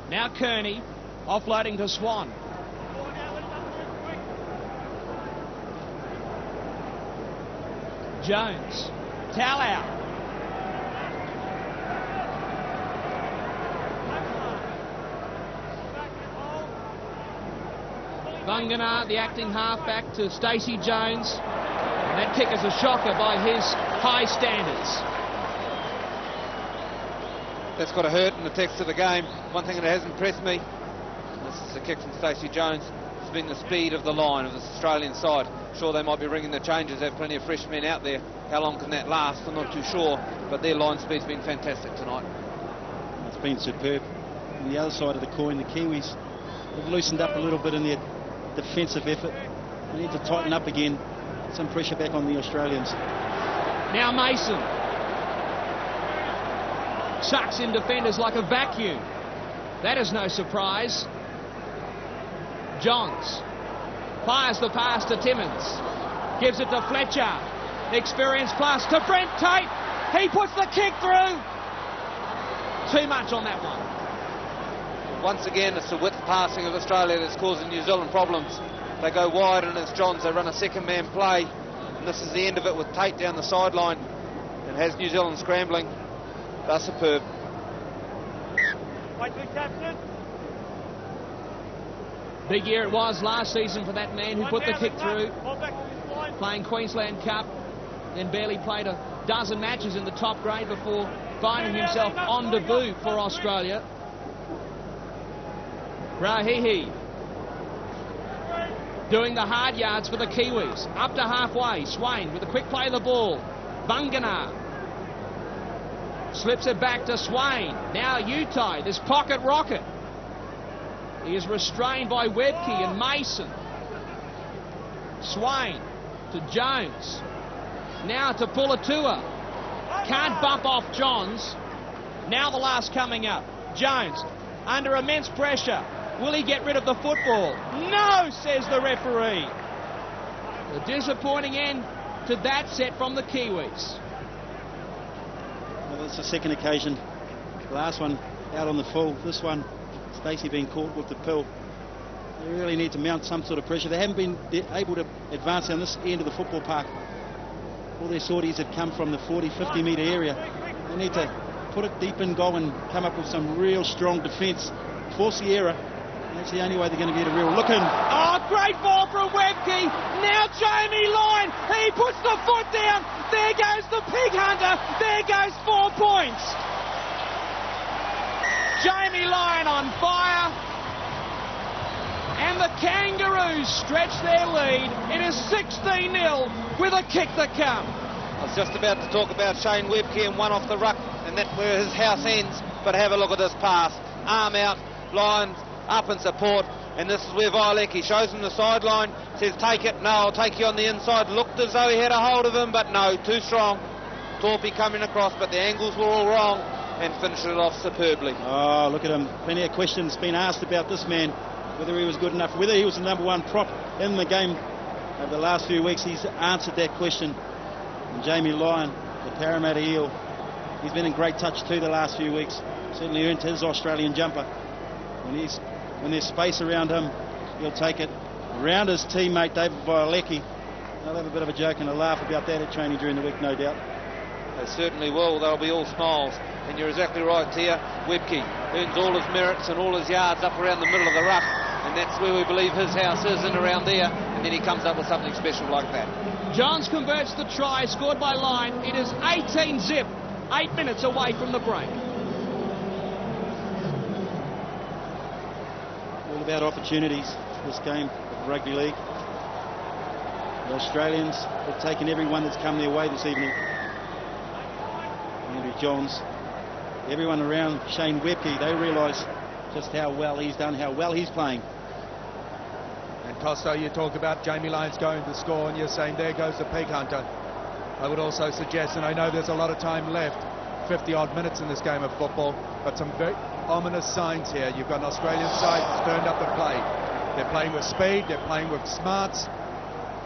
Now Kearney offloading to Swan. Jones. Talau. Vangana, the acting halfback, to Stacey Jones. And that kick is a shocker by his high standards. That's got to hurt in the text of the game. One thing that has impressed me, this is a kick from Stacey Jones, has been the speed of the line of this Australian side. Sure, they might be ringing the changes, they have plenty of fresh men out there. How long can that last? I'm not too sure, but their line speed's been fantastic tonight. It's been superb. On the other side of the coin, the Kiwis have loosened up a little bit in their defensive effort. They need to tighten up again. Some pressure back on the Australians. Now Mason. Chucks in defenders like a vacuum. That is no surprise. Johns fires the pass to Timmins. Gives it to Fletcher. Experience plus to Brent Tate. He puts the kick through. Too much on that one. Once again, it's the width passing of Australia that's causing New Zealand problems. They go wide and it's Johns. They run a second man play. And this is the end of it with Tate down the sideline. And has New Zealand scrambling. They're superb. Big year it was last season for that man who put the kick through, playing Queensland Cup, then barely played a dozen matches in the top grade before finding himself on debut for Australia. Rahihi doing the hard yards for the Kiwis. Up to halfway, Swain with a quick play of the ball. Bungana slips it back to Swain. Now Utai, this pocket rocket. He is restrained by Webke and Mason. Swain to Jones. Now to Pulatua. Can't bump off Johns. Now the last coming up. Jones under immense pressure. Will he get rid of the football? No, says the referee. A disappointing end to that set from the Kiwis. Well, that's the second occasion. The last one out on the full. This one, Stacey being caught with the pill. They really need to mount some sort of pressure. They haven't been able to advance on this end of the football park. All their sorties have come from the 40-50 metre area. They need to put it deep in goal and come up with some real strong defence. Force the error. That's the only way they're going to get a real look in. Oh, great ball from Webke. Now Jamie Lyon. He puts the foot down. There goes the pig hunter. There goes 4 points. Jamie Lyon on fire. And the Kangaroos stretch their lead. It is 16-0 with a kick to come. I was just about to talk about Shane Webke and one off the ruck, and that's where his house ends. But have a look at this pass. Arm out, Lions up in support, and this is where Violecki shows him the sideline, says take it, no, I'll take you on the inside. Looked as though he had a hold of him, but no, too strong. Torpy coming across, but the angles were all wrong, and finished it off superbly. Oh, look at him. Plenty of questions been asked about this man, whether he was good enough, whether he was the #1 prop in the game over the last few weeks. He's answered that question. And Jamie Lyon, the Parramatta Eel, he's been in great touch too the last few weeks. Certainly earned his Australian jumper. When there's space around him, he'll take it. Around his teammate David Violecki, they'll have a bit of a joke and a laugh about that at training during the week, no doubt. They certainly will. They'll be all smiles. And you're exactly right, Tia. Webke earns all his merits and all his yards up around the middle of the ruck, and that's where we believe his house is, and around there, and then he comes up with something special like that. Johns converts the try scored by Lyon. It is 18-zip, 8 minutes away from the break. All about opportunities, this game of rugby league. The Australians have taken everyone that's come their way this evening. Andrew Johns, everyone around Shane Webke, they realise just how well he's done, how well he's playing. And Costo, you talked about Jamie Lyons going to score, and you're saying there goes the pig hunter. I would also suggest, and I know there's a lot of time left, 50-odd minutes in this game of football, but some very ominous signs here. You've got an Australian side that's turned up the play. They're playing with speed, they're playing with smarts,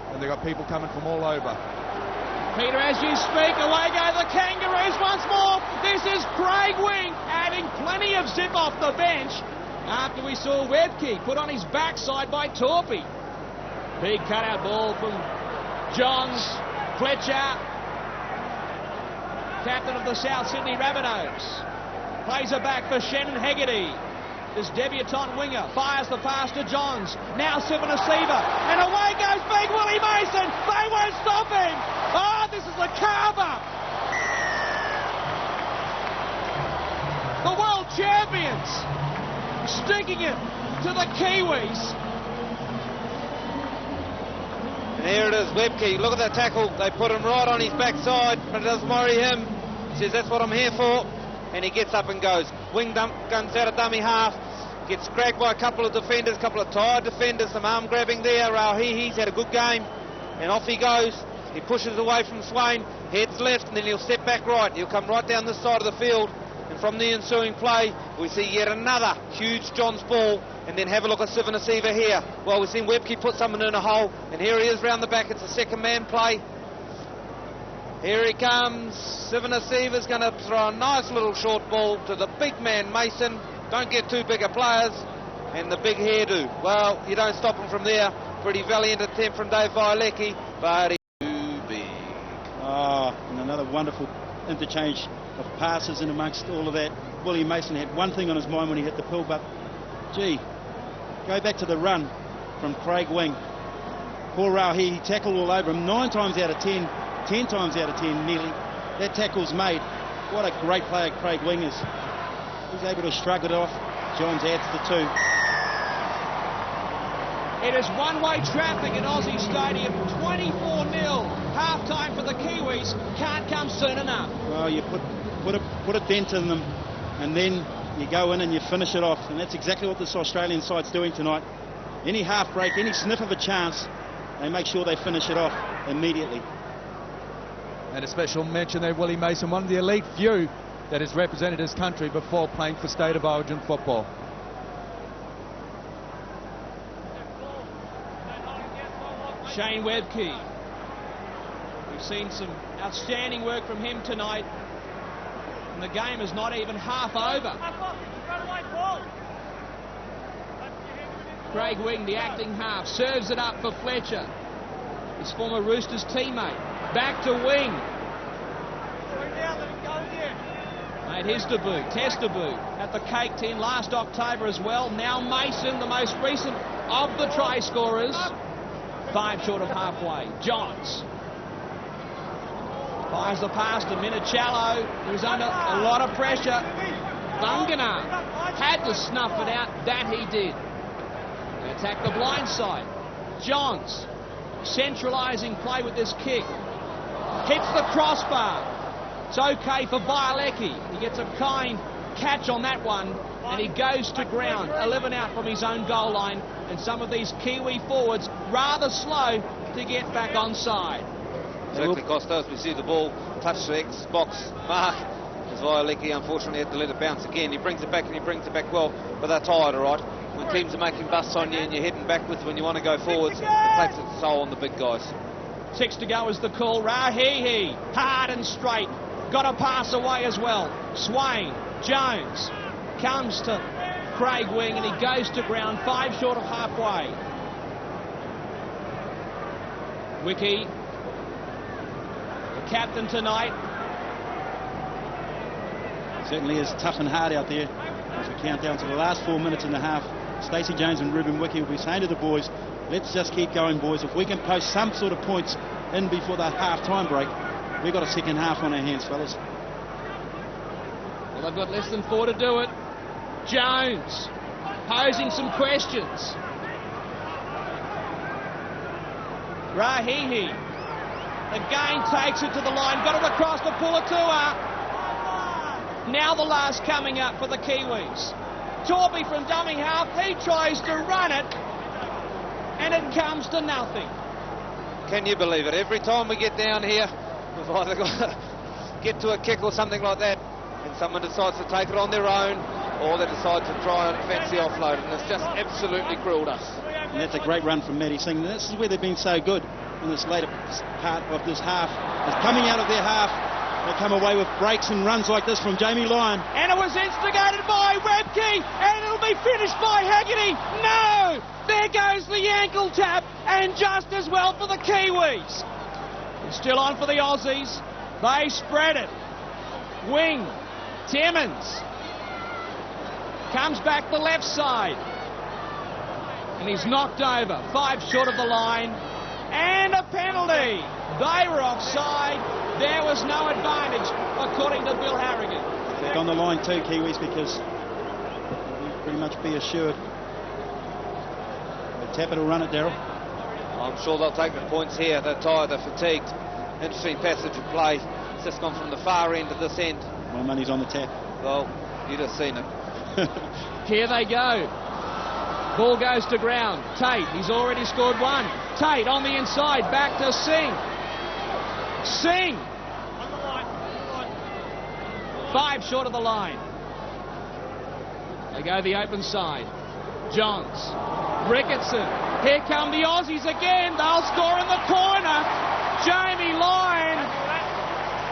and they've got people coming from all over. Peter, as you speak, away go the Kangaroos once more. This is Craig Wing adding plenty of zip off the bench after we saw Webke put on his backside by Torpy. Big cutout ball from Johns. Fletcher, captain of the South Sydney Rabbitohs, plays it back for Shannon Hegarty. This debutant winger fires the pass to Johns. Now Sivanasiva, and away goes Big Willie Mason. They won't stop him. Oh, this is a carver. The world champions sticking it to the Kiwis. And here it is, Webke. Look at that tackle. They put him right on his backside, but it doesn't worry him. He says, that's what I'm here for. And he gets up and goes. Wing dump, guns out of dummy half. Gets cracked by a couple of defenders, a couple of tired defenders, some arm grabbing there. Rahihi's had a good game. And off he goes. He pushes away from Swain, heads left, and then he'll step back right. He'll come right down this side of the field. And from the ensuing play, we see yet another huge Johns ball. And then have a look at Sivanasiva here. Well, we've seen Webke put someone in a hole. And here he is round the back. It's a second man play. Here he comes. Sivanasiva's going to throw a nice little short ball to the big man Mason. Don't get too big a players. And the big hairdo. Well, you don't stop him from there. Pretty valiant attempt from Dave Violecki, but he's too big. Oh, and another wonderful interchange of passes in amongst all of that. Willie Mason had one thing on his mind when he hit the pill, but gee, go back to the run from Craig Wing. Poor Rauhi, he tackled all over him 9 times out of 10, 10 times out of 10 nearly. That tackle's made. What a great player Craig Wing is. He's able to shrug it off. Johns adds the 2. It is one-way traffic in Aussie Stadium, 24-0. Half-time for the Kiwis. Can't come soon enough. Well, you put a dent in them, and then you go in and you finish it off. And that's exactly what this Australian side's doing tonight. Any half break, any sniff of a chance, they make sure they finish it off immediately. And a special mention there, Willie Mason, one of the elite few that has represented his country before playing for State of Origin football. Shane Webke. We've seen some outstanding work from him tonight, and the game is not even half over. Craig Wing, the acting half, serves it up for Fletcher, his former Roosters teammate. Back to Wing. Made his debut, test debut, at the Cake Tin last October as well. Now Mason, the most recent of the try scorers. 5 short of halfway. Johns fires the pass to Minichello, who's under a lot of pressure. Bungana had to snuff it out. That he did. They attack the blind side. Johns centralising play with this kick. Hits the crossbar. It's okay for Bielecki. He gets a kind catch on that one, and he goes to ground, 11 out from his own goal line, and some of these Kiwi forwards rather slow to get back onside. Certainly cost us. We see the ball touch the X-box mark, as Bielecki unfortunately had to let it bounce again. He brings it back, and he brings it back well, but they're tired, all right. When teams are making busts on you and you're heading backwards when you want to go forwards, it takes its toll on the big guys. 6 to go is the call. Rahihi, hard and straight. Got a pass away as well. Swain, Jones, comes to Craig Wing, and he goes to ground 5 short of halfway. Wiki, the captain tonight. Certainly is tough and hard out there as we count down to the last 4 minutes and a half. Stacey Jones and Ruben Wiki will be saying to the boys, let's just keep going, boys. If we can post some sort of points in before the half-time break, we've got a second half on our hands, fellas. Well, they've got less than 4 to do it. Jones posing some questions. Rahihi again takes it to the line, got it across to Pulatua. Now the last coming up for the Kiwis. Torby from dummy half, he tries to run it, and it comes to nothing. Can you believe it? Every time we get down here, we've either got to get to a kick or something like that, and someone decides to take it on their own, or they decide to try and fancy offload, and it's just absolutely grilled us. And that's a great run from Matty Singh. This is where they've been so good in this later part of this half. It's coming out of their half. They come away with breaks and runs like this from Jamie Lyon. And it was instigated by Webke, and it'll be finished by Haggerty. No! There goes the ankle tap, and just as well for the Kiwis. It's still on for the Aussies. They spread it. Wing, Timmins comes back the left side, and he's knocked over. 5 short of the line, and a penalty. They were offside. There was no advantage, according to Bill Harrigan. Back on the line too, Kiwis, because we'll pretty much be assured. They tap it or run it, Daryl. I'm sure they'll take the points here. They're tired, they're fatigued. Interesting passage of play. It's just gone from the far end to this end. My money's on the tap. Well, you'd have seen it. Here they go. Ball goes to ground. Tate, he's already scored 1. Tate on the inside, back to Singh. Singh. 5 short of the line. They go the open side. Johns. Ricketson. Here come the Aussies again. They'll score in the corner. Jamie Lyon.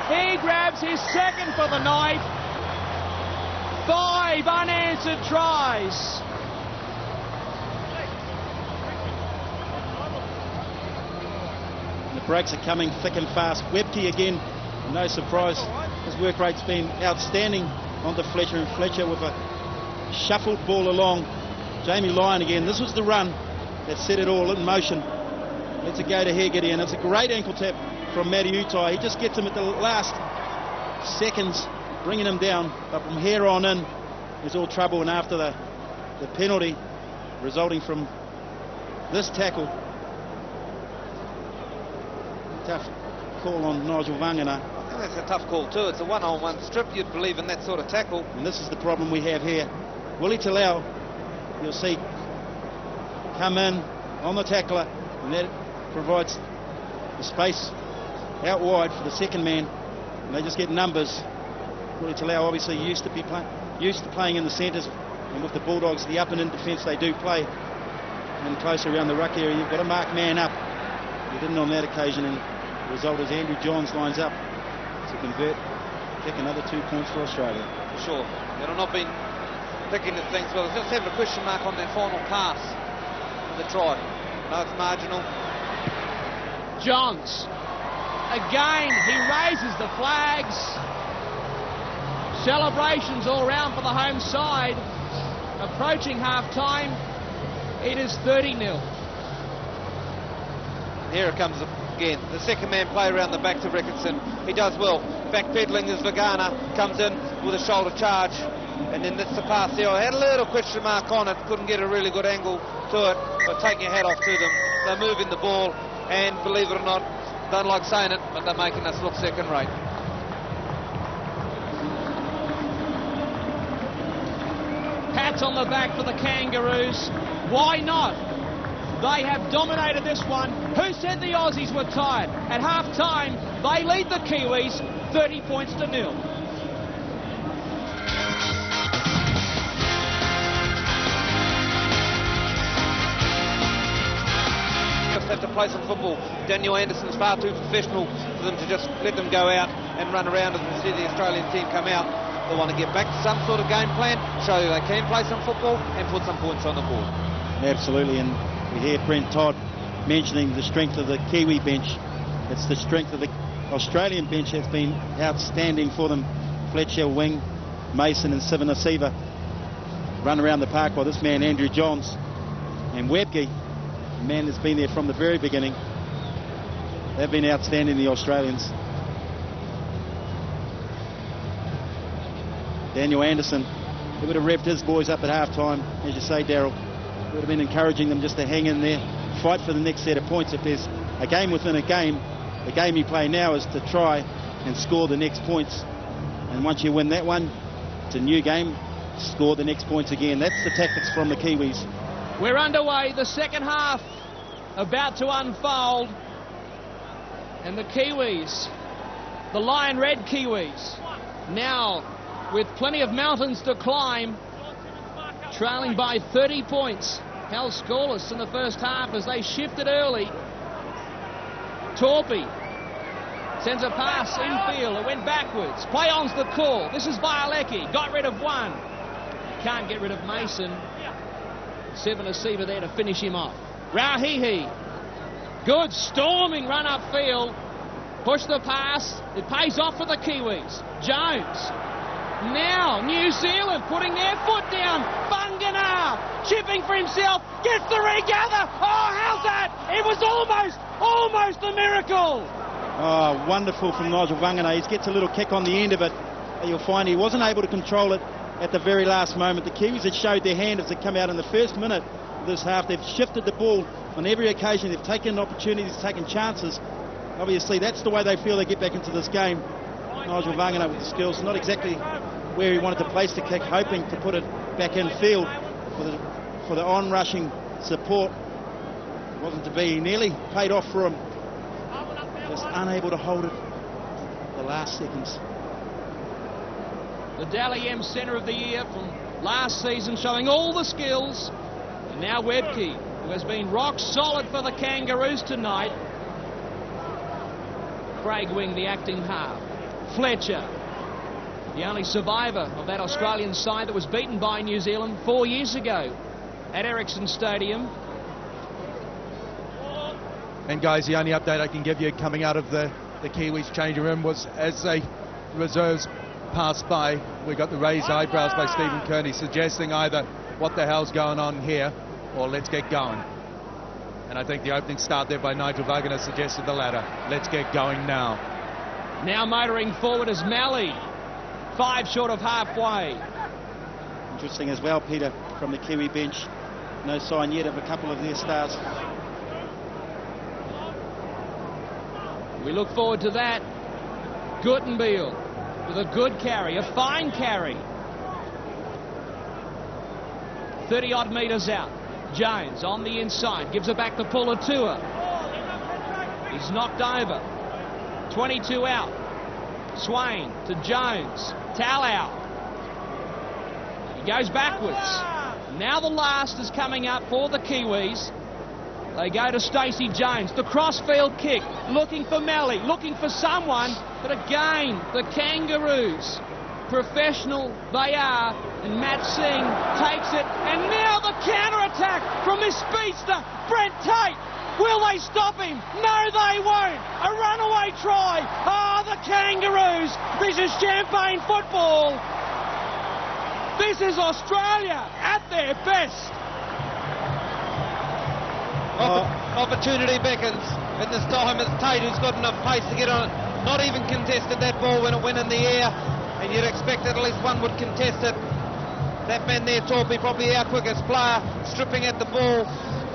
He grabs his second for the night. 5 unanswered tries. The breaks are coming thick and fast. Webke again, no surprise. His work rate's been outstanding onto Fletcher, and Fletcher with a shuffled ball along Jamie Lyon again. This was the run that set it all in motion. Let's it go to Hegarty, and it's a great ankle tap from Matty Utai. He just gets him at the last seconds, bringing him down. But from here on in, there's all trouble, and after the penalty resulting from this tackle, tough call on Nigel Vangana. I think that's a tough call too. It's a one-on-one strip. You'd believe in that sort of tackle. And this is the problem we have here. Willie Talau, you'll see, come in on the tackler, and that provides the space out wide for the second man, and they just get numbers. Willie Talau obviously used to playing in the centres, and with the Bulldogs, the up and in defence they do play, and closer around the ruck area, you've got to mark man up. He didn't on that occasion, and the result is Andrew Johns lines up to convert, kick another 2 points for Australia. For sure. They've not been picking at things well. Just having a question mark on that final pass for the try. No, it's marginal. Johns. Again, he raises the flags. Celebrations all round for the home side. Approaching half-time, it is 30-0. Here it comes again. The second man play around the back to Rickinson. He does well. Backpedaling as Vagana comes in with a shoulder charge. And then that's the pass there. I had a little question mark on it. Couldn't get a really good angle to it. But take your hat off to them. They're moving the ball. And believe it or not, don't like saying it, but they're making us look second rate. Pats on the back for the Kangaroos. Why not? They have dominated this one. Who said the Aussies were tired? At half-time, they lead the Kiwis 30 points to 0. Just have to play some football. Daniel Anderson's far too professional for them to just let them go out and run around as we see the Australian team come out. They want to get back to some sort of game plan, show you they can play some football and put some points on the board. Absolutely, and we hear Brent Todd mentioning the strength of the Kiwi bench. It's the strength of the Australian bench has been outstanding for them. Fletcher, Wing, Mason and Sivanasiva run around the park while this man Andrew Johns and Webke, the man that's been there from the very beginning, they've been outstanding, the Australians. Daniel Anderson, he would have revved his boys up at half-time, as you say, Daryl. Would have been encouraging them just to hang in there, fight for the next set of points. If there's a game within a game, the game you play now is to try and score the next points. And once you win that one, it's a new game, score the next points again. That's the tactics from the Kiwis. We're underway, the second half about to unfold. And the Kiwis, the Lion Red Kiwis, now with plenty of mountains to climb, trailing by 30 points. Held scoreless in the first half as they shifted early. Torpy sends a pass infield. It went backwards. Play on's the call. This is Violecki. Got rid of one. Can't get rid of Mason. Sivanasiva there to finish him off. Rauhihi. Good storming run upfield. Push the pass. It pays off for the Kiwis. Jones. Now New Zealand putting their foot down. Vangana chipping for himself. Gets the regather. Oh, how's that? It was almost a miracle. Oh, wonderful from Nigel Vangana. He gets a little kick on the end of it. You'll find he wasn't able to control it at the very last moment. The Kiwis had showed their hand as they come out in the first minute of this half. They've shifted the ball on every occasion. They've taken opportunities, taken chances. Obviously, that's the way they feel they get back into this game. Nigel Vangana with the skills, not exactly where he wanted to place the kick, hoping to put it back in field for the on-rushing support. It wasn't to be. He nearly paid off for him. Just unable to hold it the last seconds. The Dally M Centre of the Year from last season, showing all the skills. And now Webke, who has been rock solid for the Kangaroos tonight. Craig Wing, the acting half. Fletcher, the only survivor of that Australian side that was beaten by New Zealand 4 years ago at Ericsson Stadium. And guys, the only update I can give you coming out of the Kiwis changing room was, as the reserves passed by, we got the raised eyebrows by Stephen Kearney, suggesting either what the hell's going on here or let's get going. And I think the opening start there by Nigel Wagner suggested the latter. Let's get going now. Now motoring forward is Malley. 5 short of halfway. Interesting as well, Peter, from the Kiwi bench. No sign yet of a couple of their stars. We look forward to that. Guttenbeil with a good carry, a fine carry. 30-odd metres out. Jones on the inside, gives it back to Pulatua. He's knocked over. 22 out. Swain to Jones. Talau. He goes backwards. Now the last is coming up for the Kiwis. They go to Stacey Jones. The crossfield kick, looking for Malley, looking for someone, but again, the Kangaroos, professional they are, and Matt Singh takes it, and now the counter-attack from this speedster, Brent Tate. Will they stop him? No, they won't. A runaway try. Ah, the Kangaroos. This is champagne football. This is Australia at their best. Opportunity beckons, and this time it's Tate who's got enough pace to get on it. Not even contested that ball when it went in the air, and you'd expect that at least one would contest it. That man there, Torpy, probably our quickest player, stripping at the ball.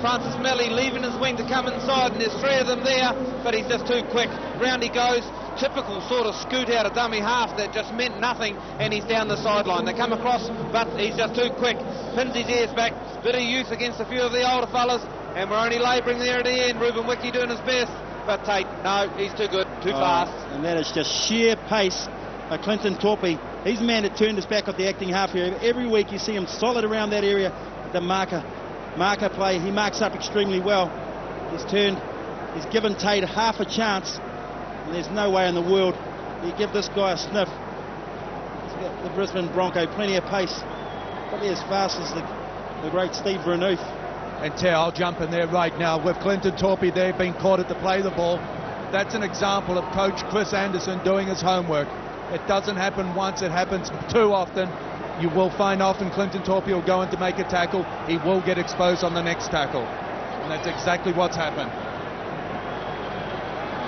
Francis Malley leaving his wing to come inside, and there's 3 of them there, but he's just too quick. Round he goes. Typical sort of scoot out of dummy half that just meant nothing, and he's down the sideline. They come across, but he's just too quick. Pins his ears back. Bit of youth against a few of the older fellas, and we're only labouring there at the end. Ruben Wiki doing his best, but Tate, no, he's too good, too fast. And that is just sheer pace by Clinton Torpy. He's the man that turned his back off the acting half here. Every week you see him solid around that area. The marker play, he marks up extremely well. He's given Tate half a chance, and there's no way in the world you give this guy a sniff. He's got the Brisbane Bronco, plenty of pace, probably as fast as the great Steve Renouf. And I'll jump in there right now with Clinton Torpy there being caught to play the ball. That's an example of Coach Chris Anderson doing his homework. It doesn't happen once, it happens too often. You will find often Clinton Torpy will go in to make a tackle. He will get exposed on the next tackle. And that's exactly what's happened.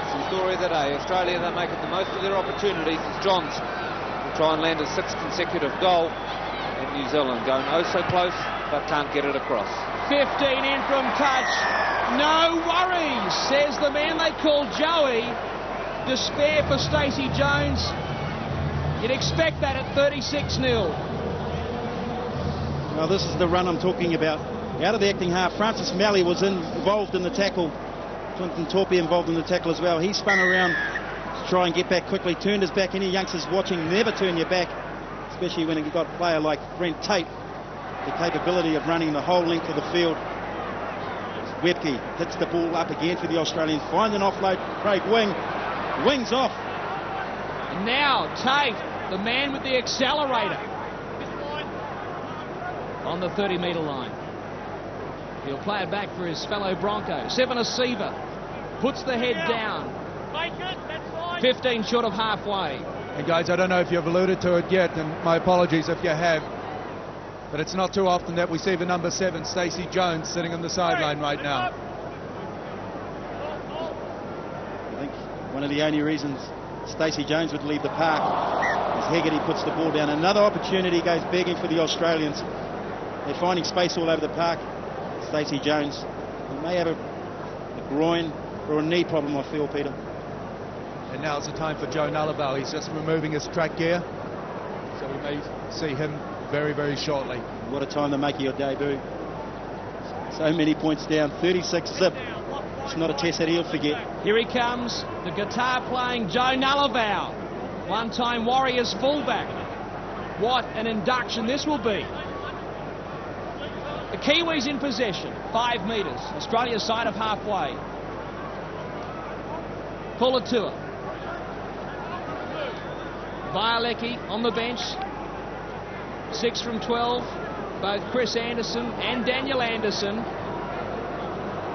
It's the story of the day. Australia, they make it the most of their opportunities as Johns will try and land his 6th consecutive goal. And New Zealand going oh so close, but can't get it across. 15 in from touch. No worries, says the man they call Joey. Despair for Stacey Jones. You'd expect that at 36-0. Well, this is the run I'm talking about. Out of the acting half, Francis Malley was involved in the tackle. Clinton Torpy involved in the tackle as well. He spun around to try and get back quickly, turned his back. Any youngsters watching, never turn your back, especially when you've got a player like Brent Tate, the capability of running the whole length of the field. Webke hits the ball up again for the Australians. Finds an offload. Craig wings off. And now Tate, the man with the accelerator, on the 30-metre line. He'll play it back for his fellow Bronco. Seven Asiva puts the head down. 15 short of halfway. And guys, I don't know if you've alluded to it yet, and my apologies if you have, but it's not too often that we see the number 7, Stacey Jones, sitting on the sideline right now. I think one of the only reasons Stacey Jones would leave the park is Hegarty puts the ball down. Another opportunity goes begging for the Australians. They're finding space all over the park. Stacey Jones, he may have a groin or a knee problem, I feel, Peter. And now's the time for Joe Nullarbell. He's just removing his track gear, so we may see him very, very shortly. What a time to make your debut. So many points down, 36 zip. It's not a test that he'll forget. Here he comes, the guitar-playing Joe Nullarbell, one-time Warriors fullback. What an induction this will be. The Kiwis in possession, 5 metres, Australia's side of halfway. Pulatua. Violecki on the bench, 6 from 12, both Chris Anderson and Daniel Anderson.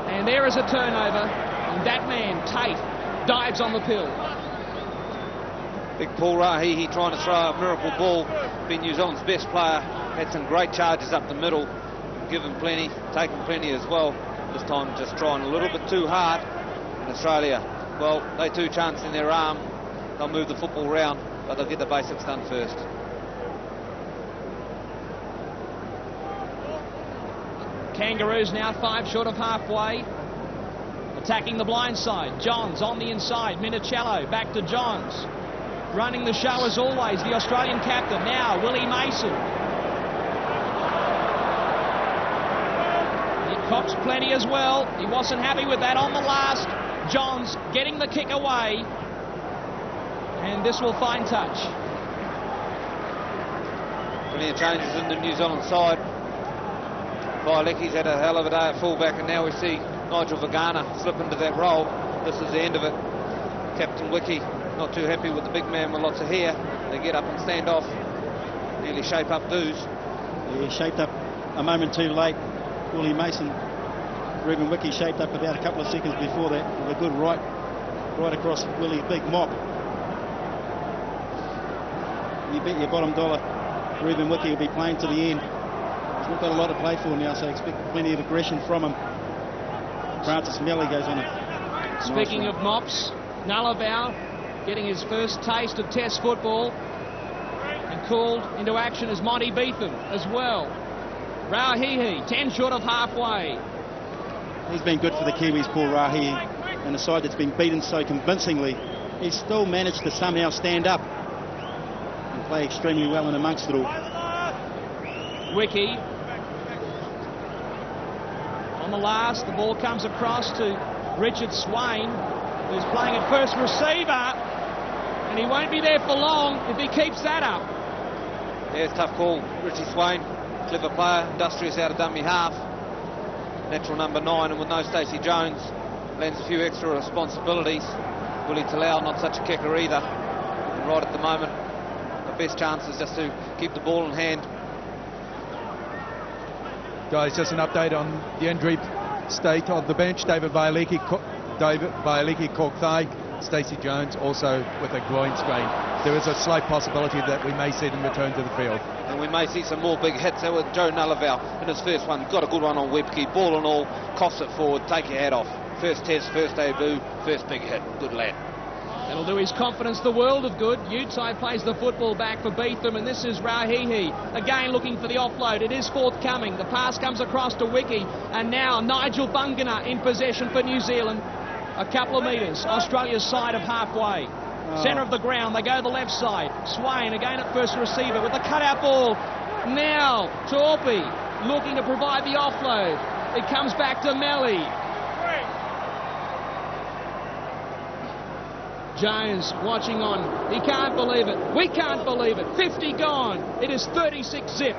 And there is a turnover, and that man, Tate, dives on the pill. Big Paul Rahihi trying to throw a miracle ball. Been New Zealand's best player. Had some great charges up the middle. Given plenty, taken plenty as well. This time just trying a little bit too hard. And Australia, well, they too chance in their arm. They'll move the football round, but they'll get the basics done first. Kangaroos now 5 short of halfway. Attacking the blind side. Johns on the inside. Minicello back to Johns. Running the show as always, the Australian captain. Now Willie Mason. He cops plenty as well. He wasn't happy with that on the last. Johns getting the kick away. And this will find touch. Plenty of changes in the New Zealand side. Violecki's had a hell of a day at fullback, and now we see Nigel Vagana slip into that role. This is the end of it. Captain Wiki not too happy with the big man with lots of hair. They get up and stand off. Nearly shape up dues. He shaped up a moment too late. Willie Mason, Ruben Wiki shaped up about a couple of seconds before that with a good right across Willie's big mop. You bet your bottom dollar Ruben Wiki will be playing to the end. He's not got a lot to play for now, so expect plenty of aggression from him. Francis Melly goes on a Speaking nice of mops, Nullarbor getting his first taste of Test football and called into action as Monty Beetham as well. Rahihi 10 short of halfway. He's been good for the Kiwis, Paul Rahihi, and a side that's been beaten so convincingly. He's still managed to somehow stand up and play extremely well in amongst it all. Wiki on the last. The ball comes across to Richard Swain, who's playing at first receiver, and he won't be there for long if he keeps that up. Yeah, it's a tough call. Richie Swain, clever player, industrious out of dummy half. Natural number 9, and with no Stacey Jones, lends a few extra responsibilities. Willie Talau, not such a kicker either. And right at the moment, the best chance is just to keep the ball in hand. Guys, just an update on the injury state of the bench. David Violecki cork thigh. Stacey Jones also with a groin strain. There is a slight possibility that we may see them return to the field. And we may see some more big hits. That was Joe Nullarbor in his first one. Got a good one on Webke. Ball and all. Coughs it forward. Take your hat off. First test, first debut, first big hit. Good lad. That'll do his confidence the world of good. Utai plays the football back for Beetham, and this is Rahihi again looking for the offload. It is forthcoming. The pass comes across to Wiki, and now Nigel Bungana in possession for New Zealand. A couple of metres, Australia's side of halfway. Centre of the ground, they go the left side. Swain again at first receiver with the cutout ball. Now Torpy looking to provide the offload. It comes back to Melly. Jones watching on. He can't believe it. We can't believe it. 50 gone. It is 36 zip.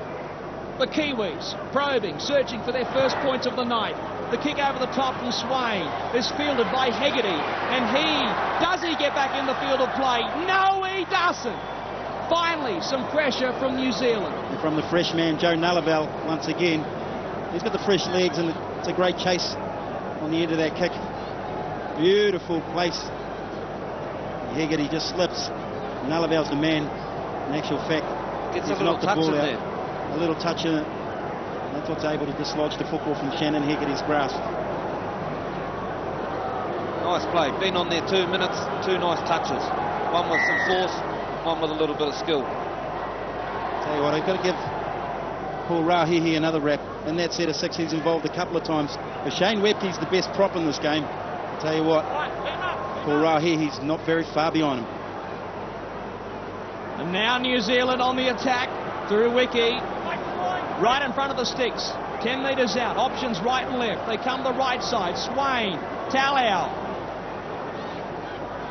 The Kiwis probing, searching for their first points of the night. The kick over the top from Swain is fielded by Hegarty. And does he get back in the field of play? No, he doesn't. Finally, some pressure from New Zealand. And from the fresh man, Joe Nullarbor, once again. He's got the fresh legs, and it's a great chase on the end of that kick. Beautiful place. Hegarty just slips. Nullarbor's the man. In actual fact, Gets a little touch in there. A little touch in it. That's what's able to dislodge the football from Shannon Hegarty's grasp. Nice play. Been on there 2 minutes. 2 nice touches. One with some force, one with a little bit of skill. Tell you what, I've got to give Paul Rahihi another rap. In that set of 6, he's involved a couple of times. But Shane Webke's the best prop in this game. I'll tell you what, Paul Rahihi's not very far behind him. And now New Zealand on the attack through Wiki. Right in front of the sticks. 10 metres out. Options right and left. They come the right side. Swain. Talau.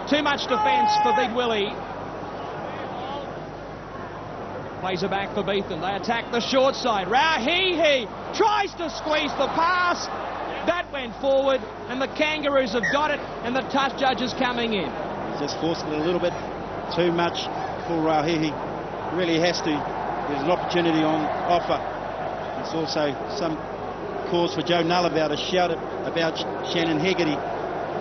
Too much defence for Big Willie. Plays it back for Beetham. They attack the short side. Rahihi tries to squeeze the pass. That went forward, and the Kangaroos have got it, and the touch judge is coming in. He's just forced it a little bit too much for Rahihi. Really has to. There's an opportunity on offer. There's also some cause for Joe Nullarbor to shout it about Shannon Hegarty.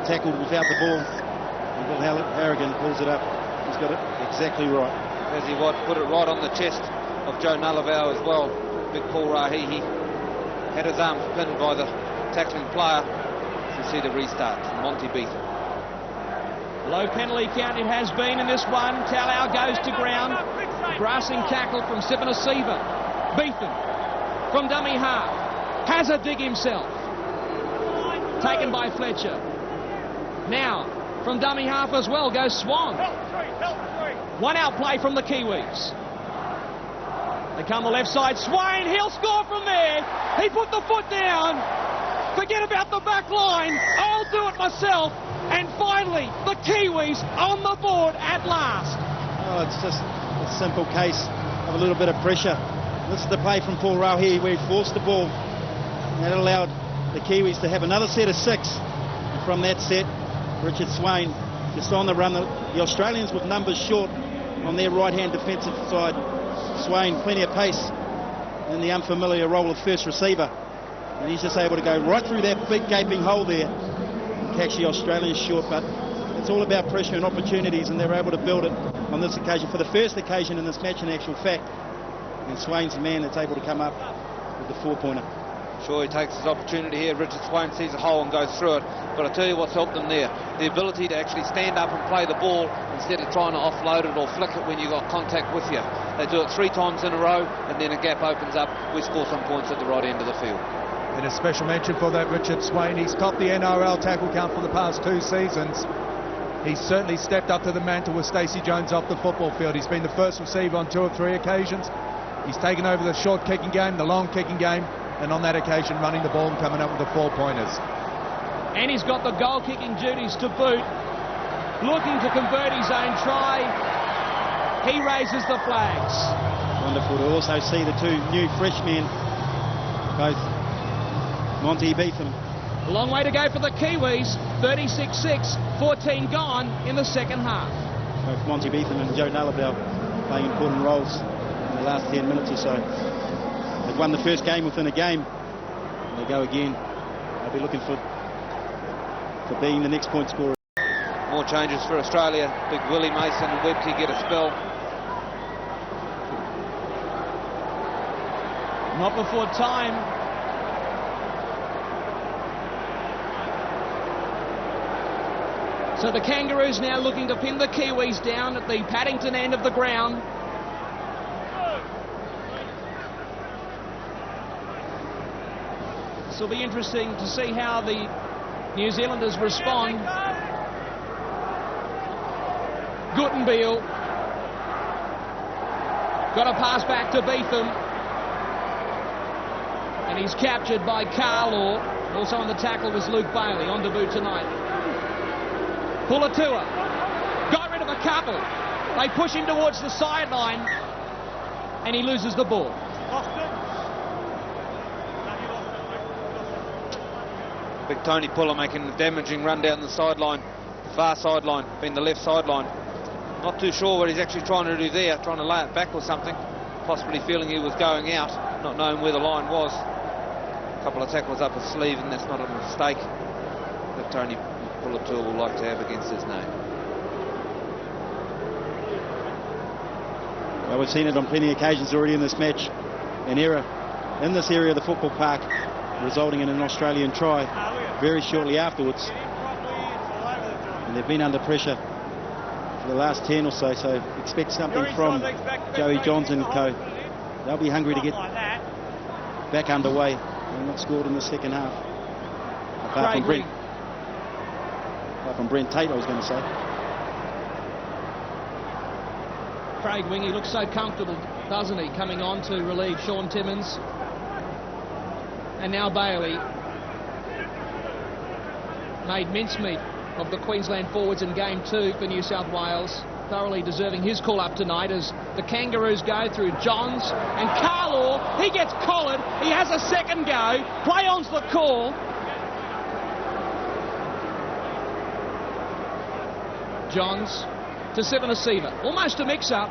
Tackled without the ball. And Will Harrigan pulls it up. He's got it. Exactly right. As he put it right on the chest of Joe Nullavow as well. Big Paul Rahihi had his arms pinned by the tackling player. You see the restart from Monty Beatham. Low penalty count it has been in this one. Talau goes to ground. Grassing tackle from Sivanasiva. Beatham from dummy half. Has a dig himself. Taken by Fletcher. Now, from dummy half as well goes Swan. One out play from the Kiwis. They come the left side. Swain, he'll score from there. He put the foot down. Forget about the back line. I'll do it myself. And finally, the Kiwis on the board at last. Oh, it's just a simple case of a little bit of pressure. This is the play from Paul Rahihi where he forced the ball. And that allowed the Kiwis to have another set of 6. And from that set, Richard Swain just on the run. The Australians with numbers short on their right-hand defensive side. Swain, plenty of pace in the unfamiliar role of first receiver. And he's just able to go right through that big gaping hole there and catch the Australians short. But it's all about pressure and opportunities, and they're able to build it on this occasion, for the first occasion in this match in actual fact. And Swain's the man that's able to come up with the 4-pointer. Sure, he takes his opportunity here. Richard Swain sees a hole and goes through it. But I tell you what's helped them there. The ability to actually stand up and play the ball instead of trying to offload it or flick it when you got contact with you. They do it 3 times in a row, and then a gap opens up. We score some points at the right end of the field. And a special mention for that Richard Swain. He's topped the NRL tackle count for the past 2 seasons. He's certainly stepped up to the mantle with Stacey Jones off the football field. He's been the first receiver on 2 or 3 occasions. He's taken over the short kicking game, the long kicking game, and on that occasion running the ball and coming up with the 4-pointers. And he's got the goal kicking duties to boot. Looking to convert his own try. He raises the flags. Wonderful to also see the 2 new freshmen, both Monty Beatham. A long way to go for the Kiwis. 36-6, 14 gone in the second half. Both Monty Beatham and Joe Nullavow playing important roles in the last 10 minutes or so. They've won the first game within a game. And they go again. They'll be looking for being the next point scorer. More changes for Australia. Big Willie Mason and Webke get a spell. Not before time. So the Kangaroos now looking to pin the Kiwis down at the Paddington end of the ground. This will be interesting to see how the New Zealanders respond. Guttenbeil got a pass back to Beatham, and he's captured by Carlaw. Also on the tackle was Luke Bailey, on debut tonight. Pulatua got rid of a couple. They push him towards the sideline, and he loses the ball. Big Tony Puller making a damaging run down the sideline, far sideline, being the left sideline. Not too sure what he's actually trying to do there, trying to lay it back or something. Possibly feeling he was going out, not knowing where the line was. A couple of tackles up his sleeve, and that's not a mistake that Tony Puller will like to have against his name. Well, we've seen it on plenty of occasions already in this match. An error in this area of the football park, resulting in an Australian try very shortly afterwards. And they've been under pressure for the last 10 or so, so expect something from Joey Johns and co. They'll be hungry to get back underway. They're not scored in the second half. Apart from Brent Tate, I was going to say. Craig Wingy looks so comfortable, doesn't he, coming on to relieve Sean Timmins. And now Bailey made mincemeat of the Queensland forwards in game 2 for New South Wales, thoroughly deserving his call up tonight as the Kangaroos go through Johns and Carlaw. He gets collared. He has a second go. Play on's the call. Johns to Sivanasiva. Almost a mix-up.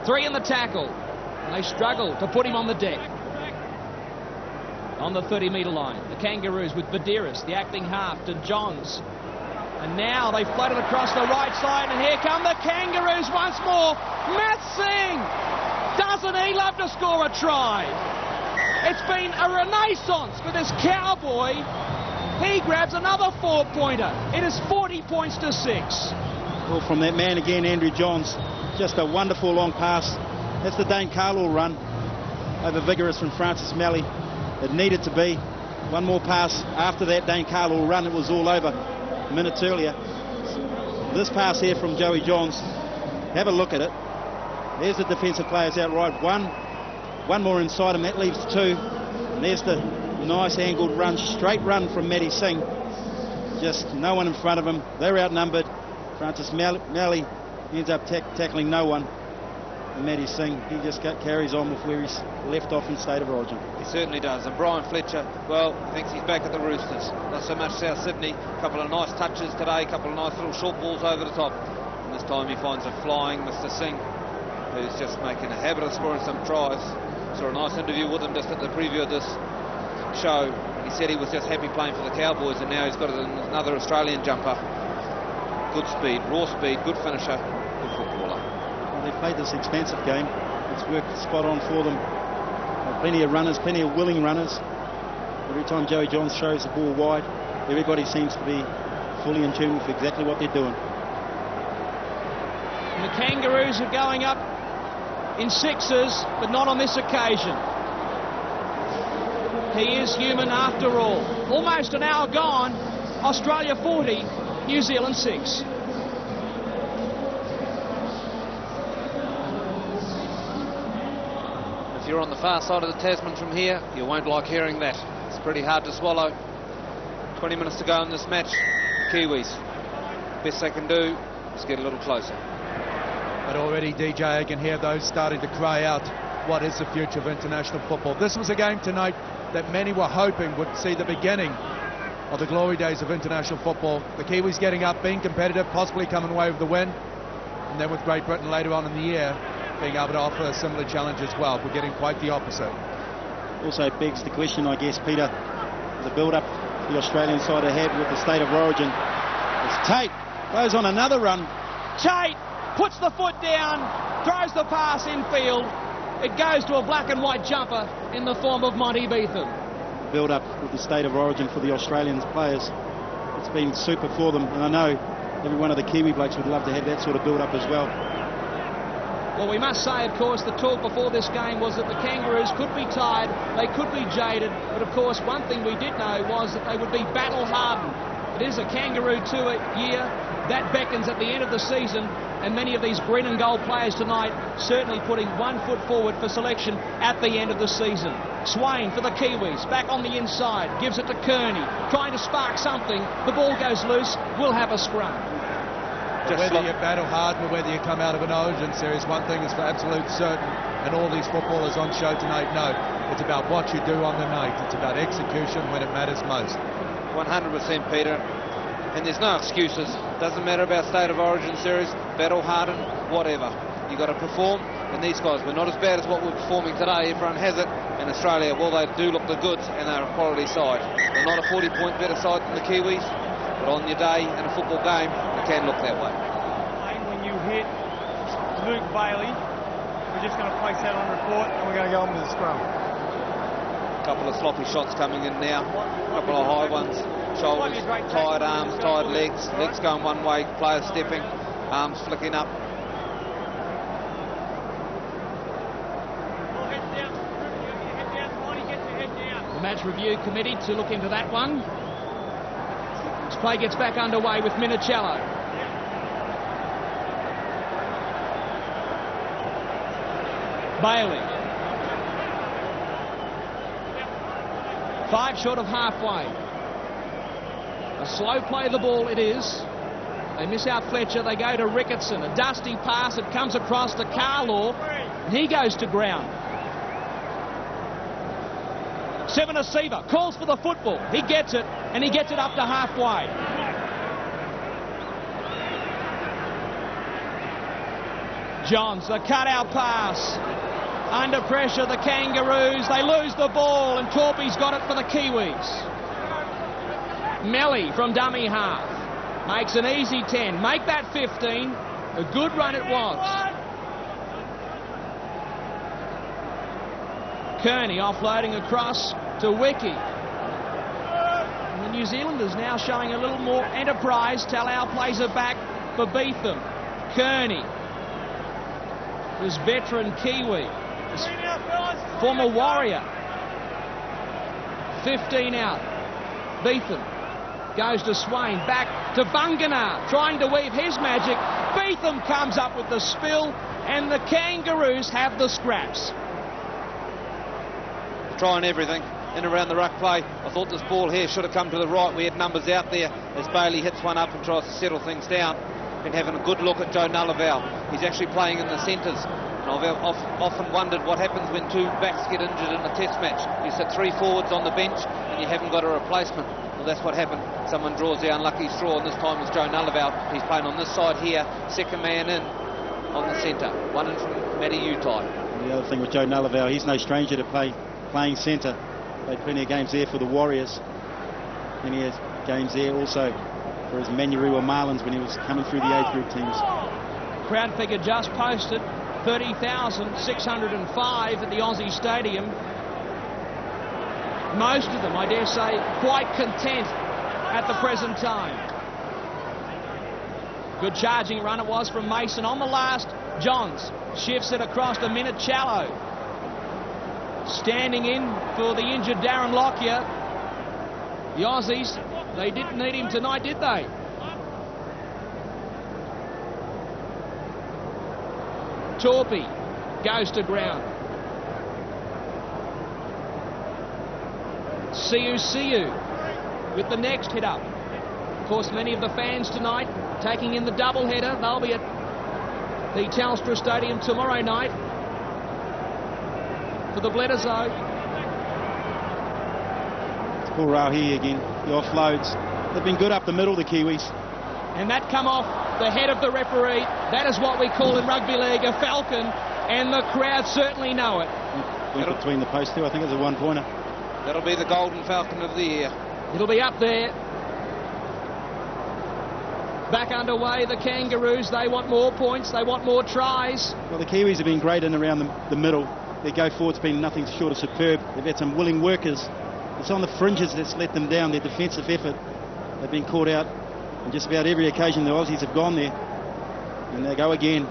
3 in the tackle. And they struggle to put him on the deck. On the 30-metre line, the Kangaroos with Badiris, the acting half, to Johns. And now they floated across the right side, and here come the Kangaroos once more. Matt Singh! Doesn't he love to score a try? It's been a renaissance for this cowboy. He grabs another 4-pointer. It is 40 points to 6. Well, from that man again, Andrew Johns, just a wonderful long pass. That's the Dane Carlaw run. Over vigorous from Francis Malley. It needed to be. One more pass after that Dane Carlaw run, it was all over minutes earlier. This pass here from Joey Johns, have a look at it. There's the defensive players out right. One more inside him, that leaves 2. And there's the nice angled run, straight run from Matty Singh. Just no one in front of him. They're outnumbered. Francis Malley ends up tackling no one. And Matty Singh, he just carries on with where he's left off in State of Origin. He certainly does. And Brian Fletcher, well, thinks he's back at the Roosters. Not so much South Sydney. A couple of nice touches today, a couple of nice little short balls over the top. And this time he finds a flying Mr. Singh, who's just making a habit of scoring some tries. Saw a nice interview with him just at the preview of this show. He said he was just happy playing for the Cowboys, and now he's got another Australian jumper. Good speed, raw speed, good finisher, good footballer. Well, they've played this expansive game. It's worked spot on for them. Plenty of runners, plenty of willing runners. Every time Joey Johns throws the ball wide, everybody seems to be fully in tune with exactly what they're doing. And the Kangaroos are going up in 6s, but not on this occasion. He is human after all. Almost an hour gone. Australia 40, New Zealand 6. If you're on the far side of the Tasman from here, you won't like hearing that. It's pretty hard to swallow. 20 minutes to go in this match. Kiwis, best they can do is get a little closer. But already, DJ, I can hear those starting to cry out, what is the future of international football? This was a game tonight that many were hoping would see the beginning of the glory days of international football. The Kiwis getting up, being competitive, possibly coming away with the win. And then with Great Britain later on in the year, being able to offer a similar challenge as well. We're getting quite the opposite. Also begs the question, I guess, Peter, the build-up the Australian side have had with the State of Origin. As Tate goes on another run. Tate puts the foot down, throws the pass infield. It goes to a black and white jumper in the form of Monty Beetham. Build up with the State of Origin for the Australian players. It's been super for them, and I know every one of the Kiwi blokes would love to have that sort of build up as well. Well, we must say, of course, the talk before this game was that the Kangaroos could be tired, they could be jaded, but of course one thing we did know was that they would be battle hardened. It is a Kangaroo tour year. That beckons at the end of the season, and many of these green and gold players tonight certainly putting one foot forward for selection at the end of the season. Swain for the Kiwis, back on the inside, gives it to Kearney, trying to spark something. The ball goes loose, we'll have a scrum. Whether you battle hard or whether you come out of an Origin series, one thing is for absolute certain, and all these footballers on show tonight know, it's about what you do on the night. It's about execution when it matters most. 100%, Peter. And there's no excuses. Doesn't matter about State of Origin series, battle hardened, whatever. You've got to perform, and these guys were not as bad as what we're performing today. Everyone has it. In Australia, well, they do look the goods, and they're a quality side. They're not a 40-point better side than the Kiwis, but on your day in a football game, it can look that way. When you hit Luke Bailey, we're just going to place that on report, and we're going to go on with the scrum. A couple of sloppy shots coming in now, a couple of high ones. Shoulders, tired arms, tired legs, legs going one way, players stepping, arms flicking up. The match review committee to look into that one. This play gets back underway with Minicello. Bailey. 5 short of halfway. A slow play of the ball it is. They miss out Fletcher. They go to Ricketson. A dusty pass. It comes across to Carlaw. And he goes to ground. Seven Seaver calls for the football. He gets it, and he gets it up to halfway. Johns, the cutout pass. Under pressure, the Kangaroos. They lose the ball, and Torpy's got it for the Kiwis. Melly from dummy half. Makes an easy 10. Make that 15. A good run it was. Kearney offloading across to Wiki. And the New Zealanders now showing a little more enterprise. Talau plays it back for Beetham. Kearney. This veteran Kiwi. This former Warrior. 15 out. Beetham goes to Swain. Back to Bungana. Trying to weave his magic. Beetham comes up with the spill. And the Kangaroos have the scraps. Trying everything in around the ruck play. I thought this ball here should have come to the right. We had numbers out there as Bailey hits one up and tries to settle things down. Been having a good look at Joe Nullaval. He's actually playing in the centres. And I've often wondered what happens when two backs get injured in a test match. You sit three forwards on the bench and you haven't got a replacement. Well, that's what happened. Someone draws the unlucky straw, and this time was Joe Nullaval. He's playing on this side here, second man in on the centre. One in from Matty Utai. The other thing with Joe Nullaval, he's no stranger to playing centre. Played plenty of games there for the Warriors. Plenty of games there also for his Manurua Marlins when he was coming through the age group teams. Crowd figure just posted, 30,605 at the Aussie Stadium. Most of them, I dare say, quite content at the present time. Good charging run it was from Mason on the last. Johns shifts it across to Minichallo. Standing in for the injured Darren Lockyer. The Aussies, they didn't need him tonight, did they? Torpy goes to ground. Siu with the next hit up. Of course, many of the fans tonight taking in the double header. They'll be at the Telstra Stadium tomorrow night for the Bledisloe. It's Paul Rahi again. The offloads. They've been good up the middle, the Kiwis. And that come off the head of the referee. That is what we call in rugby league a falcon, and the crowd certainly know it. Went between the posts too. I think it was a one-pointer. That'll be the golden falcon of the year. It'll be up there. Back underway, the Kangaroos. They want more points. They want more tries. Well, the Kiwis have been great in around the middle. Their go forward's been nothing short of superb. They've had some willing workers. It's on the fringes that's let them down. Their defensive effort. They've been caught out on just about every occasion. The Aussies have gone there. And they go again.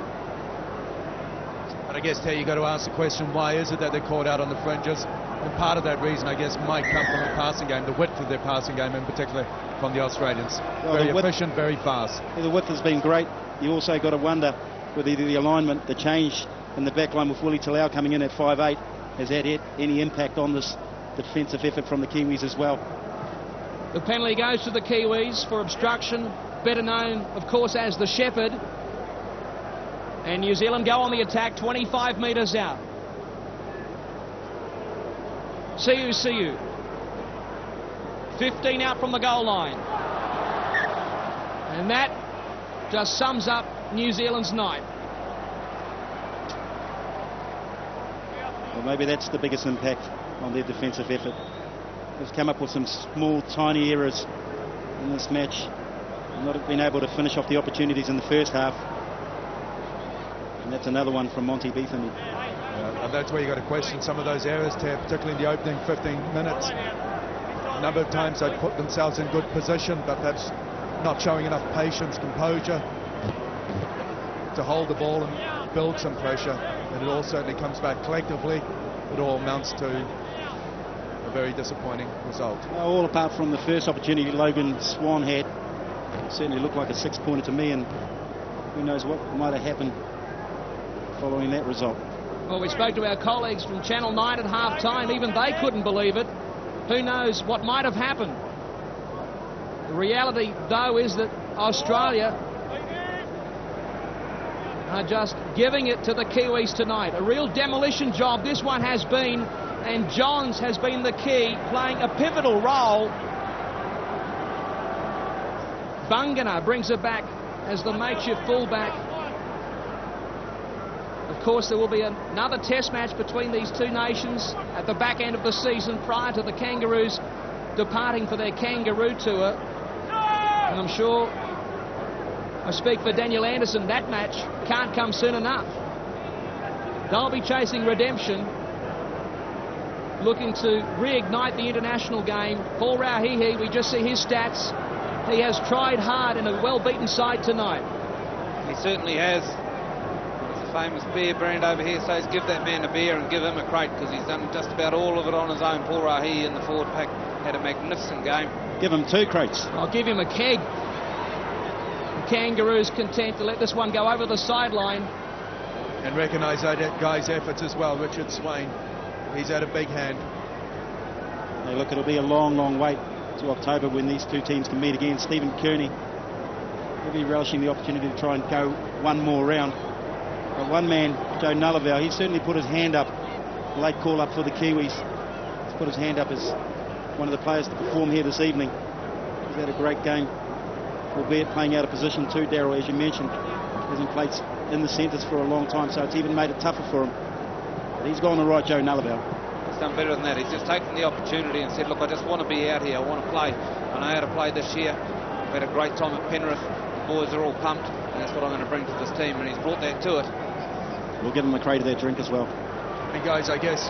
But I guess, Terry, you've got to ask the question, why is it that they're caught out on the fringes? And part of that reason, I guess, might come from the passing game, the width of their passing game, in particular from the Australians. Very efficient, very fast. Yeah, the width has been great. You also got to wonder whether the alignment, the change in the back line with Willie Talau coming in at 5'8", has had any impact on this defensive effort from the Kiwis as well. The penalty goes to the Kiwis for obstruction, better known, of course, as the Shepherd. And New Zealand go on the attack 25 metres out. Siu. 15 out from the goal line. And that just sums up New Zealand's night. Well, maybe that's the biggest impact on their defensive effort. They've come up with some small, tiny errors in this match. Not been able to finish off the opportunities in the first half. And that's another one from Monty Beetham. And that's where you've got to question some of those errors, Ter, particularly in the opening 15 minutes. A number of times they'd put themselves in good position, but that's not showing enough patience, composure to hold the ball and build some pressure. And it all certainly comes back collectively. It all amounts to a very disappointing result. All apart from the first opportunity Logan Swan had. It certainly looked like a six-pointer to me, and who knows what might have happened following that result. Well, we spoke to our colleagues from Channel 9 at half-time. Even they couldn't believe it. Who knows what might have happened. The reality, though, is that Australia are just giving it to the Kiwis tonight. A real demolition job this one has been, and Johns has been the key, playing a pivotal role. Bungana brings it back as the makeshift fullback. Of course, there will be another test match between these two nations at the back end of the season prior to the Kangaroos departing for their Kangaroo tour. And I'm sure I speak for Daniel Anderson. That match can't come soon enough. They'll be chasing redemption, looking to reignite the international game. Paul Rauhihi, we just see his stats. He has tried hard in a well-beaten side tonight. He certainly has. There's a famous beer brand over here says give that man a beer and give him a crate, because he's done just about all of it on his own. Paul Rauhihi in the forward pack had a magnificent game. Give him 2 crates. I'll give him a keg. The Kangaroos content to let this one go over the sideline. And recognise that guy's efforts as well, Richard Swain. He's had a big hand. Hey, look, it'll be a long, long wait to October when these two teams can meet again. Stephen Kearney will be relishing the opportunity to try and go one more round. But one man, Joe Nullarbor, he certainly put his hand up. Late call up for the Kiwis. He's put his hand up as one of the players to perform here this evening. He's had a great game, albeit playing out of position too, Daryl, as you mentioned. Hasn't played in the centres for a long time, so it's even made it tougher for him. But he's gone all right, Joe Nullarbor. He's done better than that. He's just taken the opportunity and said, look, I just want to be out here. I want to play. I know how to play this year. I've had a great time at Penrith. The boys are all pumped, and that's what I'm going to bring to this team, and he's brought that to it. We'll give him a crate of that drink as well. And guys, I guess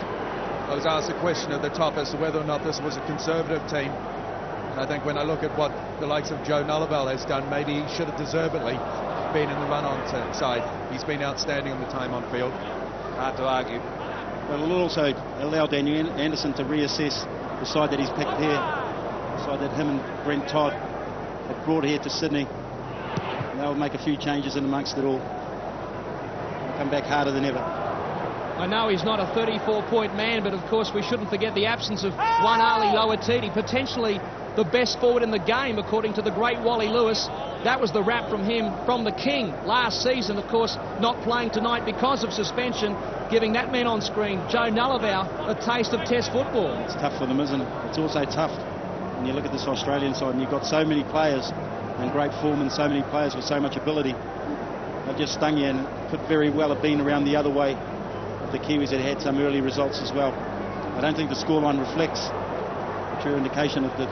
I was asked a question at the top as to whether or not this was a conservative team. And I think when I look at what the likes of Joe Nullarbor has done, maybe he should have deservedly been in the run-on side. He's been outstanding on the time on field. Hard to argue. But it'll also allow Daniel Anderson to reassess the side that he's picked here, the side that him and Brent Todd have brought here to Sydney. And they'll make a few changes in amongst it all. They'll come back harder than ever. I know he's not a 34-point man, but of course we shouldn't forget the absence of one Ali Loatiti, potentially the best forward in the game, according to the great Wally Lewis. That was the rap from him, from the King, last season. Of course, not playing tonight because of suspension, giving that man on screen, Joe Nullarbor, a taste of Test football. It's tough for them, isn't it? It's also tough when you look at this Australian side and you've got so many players in great form and so many players with so much ability. They've just stung you, and it could very well have been around the other way if the Kiwis had some early results as well. I don't think the scoreline reflects a true indication of the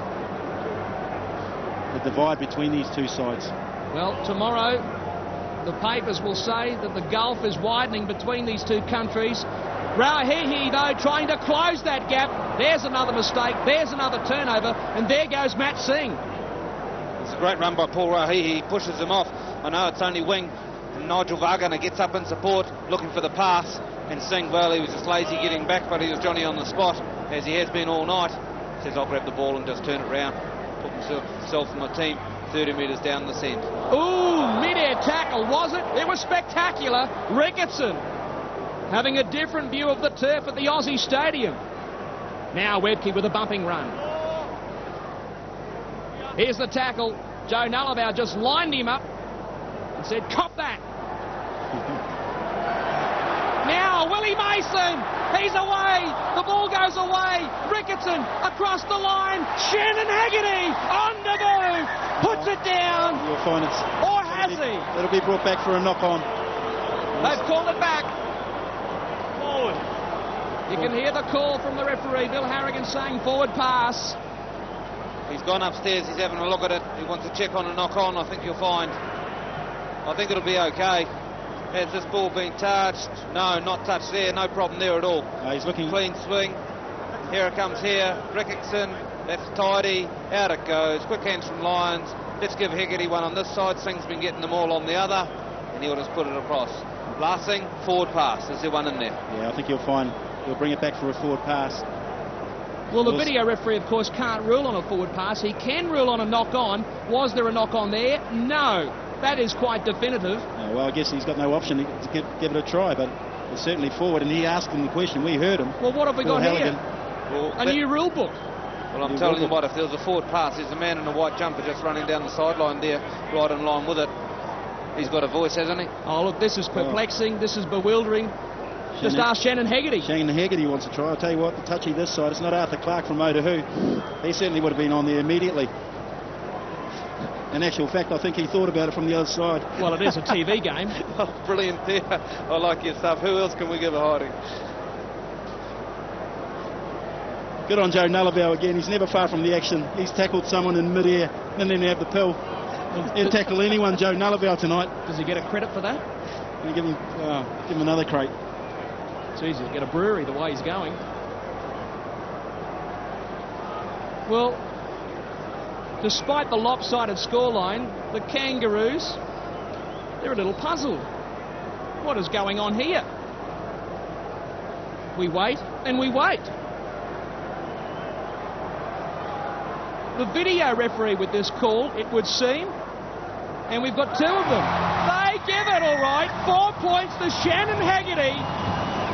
divide between these two sides. Well, tomorrow the papers will say that the gulf is widening between these two countries. Rauhihi, though, trying to close that gap. There's another mistake, there's another turnover, and there goes Matt Singh. It's a great run by Paul Rauhihi. He pushes him off. I know it's only wing. And Nigel Vargana gets up in support, looking for the pass. And Singh, well, he was just lazy getting back, but he was Johnny on the spot, as he has been all night. Says, I'll grab the ball and just turn it round. Put himself and my team 30 metres down the centre. Ooh, mid-air tackle, was it? It was spectacular. Ricketson having a different view of the turf at the Aussie Stadium. Now Webke with a bumping run. Here's the tackle. Joe Nullarbor just lined him up and said, cop that. Now Willie Mason, he's away, the ball goes away, Ricketson across the line, Shannon Haggerty on the move, puts it down. You'll find it's... Or has he? It'll be brought back for a knock-on. They've called it back. Forward. You can hear the call from the referee, Bill Harrigan, saying forward pass. He's gone upstairs, he's having a look at it. He wants to check on a knock-on, I think you'll find. I think it'll be okay. Has this ball been touched? No, not touched there. No problem there at all. He's looking... Clean swing. Here it comes here. Ricketson. That's tidy. Out it goes. Quick hands from Lyons. Let's give Hegarty one on this side. Singh's been getting them all on the other. And he'll just put it across. Last thing, forward pass. Is there one in there? Yeah, I think you'll find he'll bring it back for a forward pass. Well, the video referee, of course, can't rule on a forward pass. He can rule on a knock-on. Was there a knock-on there? No. That is quite definitive. Well, I guess he's got no option to give it a try, but it's certainly forward, and he asked him the question. We heard him. Well, what have we got here? Well, a new rule book. Well, I'm telling you what, if there was a forward pass, there's a man in a white jumper just running down the sideline there, right in line with it. He's got a voice, hasn't he? Oh, look, this is perplexing. This is bewildering. Just ask Shannon Haggerty. Shannon Haggerty wants to try. I'll tell you what, the touchy this side, it's not Arthur Clark from Otahu. He certainly would have been on there immediately. In actual fact, I think he thought about it from the other side. Well, it is a TV game. Oh, brilliant there. I like your stuff. Who else can we give a hiding? Good on Joe Nullarbor again. He's never far from the action. He's tackled someone in mid-air and then have the pill. He'll tackle anyone, Joe Nullarbell, tonight. Does he get a credit for that? And give him another crate. It's easy to get a brewery the way he's going. Well, despite the lopsided scoreline, the Kangaroos, they're a little puzzled. What is going on here? We wait and we wait. The video referee with this call, it would seem, and we've got two of them. They give it all right. 4 points to Shannon Haggerty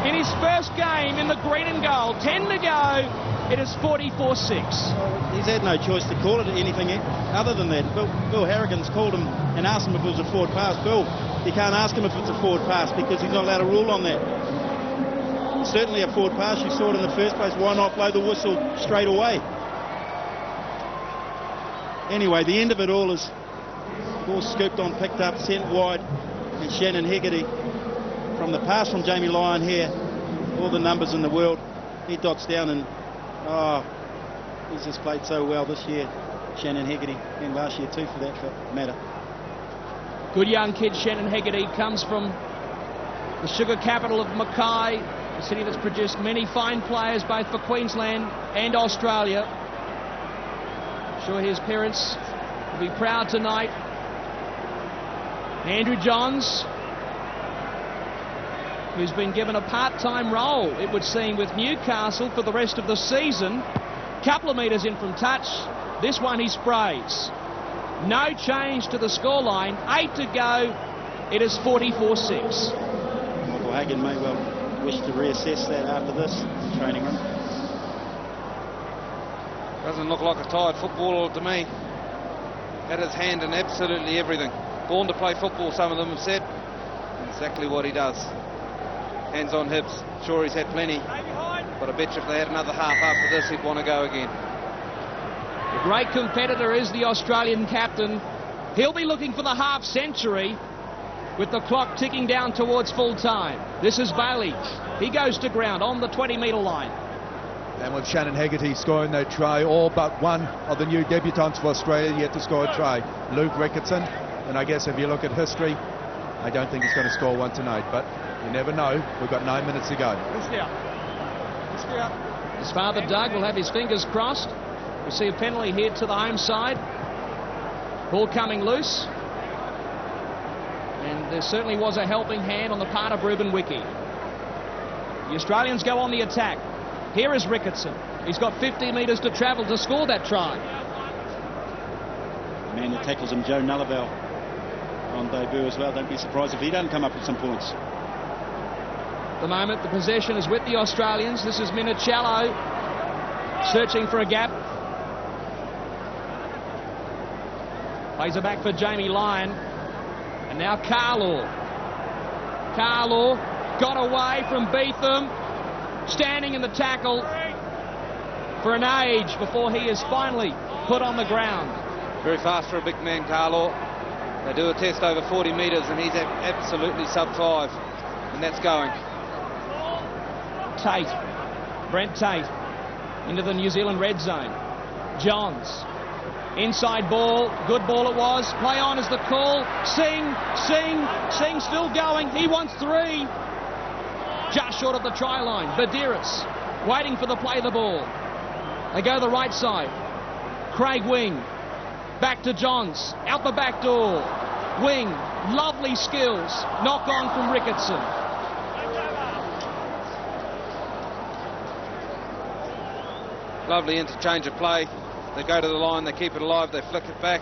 in his first game in the green and gold. 10 to go. It is 44-6. He's had no choice to call it anything other than that. Bill Harrigan's called him and asked him if it was a forward pass. Bill, you can't ask him if it's a forward pass because he's not allowed to rule on that. It's certainly a forward pass. You saw it in the first place. Why not blow the whistle straight away? Anyway, the end of it all is ball scooped on, picked up, sent wide, and Shannon Haggerty from the pass from Jamie Lyon here, all the numbers in the world, he dots down and he's just played so well this year, Shannon Haggerty, and last year too for that matter. Good young kid Shannon Haggerty comes from the sugar capital of Mackay, a city that's produced many fine players both for Queensland and Australia. I'm sure his parents will be proud tonight. Andrew Johns, who's been given a part-time role, it would seem, with Newcastle for the rest of the season. Couple of metres in from touch. This one he sprays. No change to the scoreline. 8 to go. It is 44-6. Michael Hagan may well wish to reassess that after this training run. Doesn't look like a tired footballer to me. Had his hand in absolutely everything. Born to play football, some of them have said. Exactly what he does. Hands on hips. Sure, he's had plenty. But I bet you if they had another half after this, he'd want to go again. The great competitor is the Australian captain. He'll be looking for the half century with the clock ticking down towards full time. This is Bailey. He goes to ground on the 20-metre line. And with Shannon Haggerty scoring that try, all but one of the new debutants for Australia yet to score a try, Luke Ricketson. And I guess if you look at history, I don't think he's going to score one tonight, but you never know. We've got 9 minutes to go. His father, Doug, will have his fingers crossed. We see a penalty here to the home side. Ball coming loose. And there certainly was a helping hand on the part of Ruben Wiki. The Australians go on the attack. Here is Ricketson. He's got 50 metres to travel to score that try. The man that tackles him, Joe Nullarbell, on debut as well. Don't be surprised if he doesn't come up with some points. At the moment, the possession is with the Australians. This is Minicello searching for a gap. Plays it back for Jamie Lyon. And now Carlaw. Carlaw got away from Beetham. Standing in the tackle for an age before he is finally put on the ground. Very fast for a big man, Carlaw. They do a test over 40 metres and he's absolutely sub-5. And that's going. Tate. Brent Tate into the New Zealand red zone. Johns. Inside ball. Good ball it was. Play on is the call. Singh still going. He wants 3. Just short of the try line. Badiris waiting for the play of the ball. They go to the right side. Craig Wing. Back to Johns. Out the back door. Wing. Lovely skills. Knock on from Ricketson. Lovely interchange of play. They go to the line, they keep it alive, they flick it back.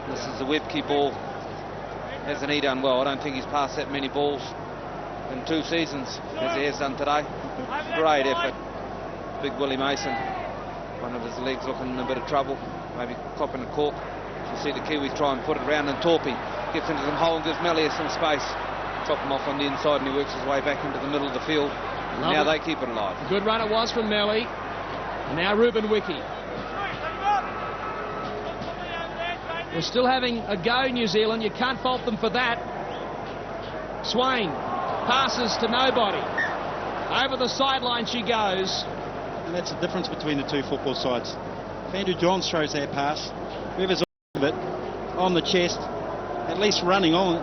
This is the Webke ball. Hasn't he done well? I don't think he's passed that many balls in 2 seasons as he has done today. Great effort. Big Willie Mason. One of his legs looking in a bit of trouble. Maybe copping a cork. You see the Kiwis try and put it around, and Torpy gets into some hole and gives Mellier some space. Chop him off on the inside and he works his way back into the middle of the field. Now they keep it alive. Good run it was from Melly. And now Ruben Wiki. We're still having a go, New Zealand. You can't fault them for that. Swain passes to nobody. Over the sideline she goes. And that's the difference between the two football sides. If Andrew Johns throws that pass, whoever's of it, on the chest, at least running on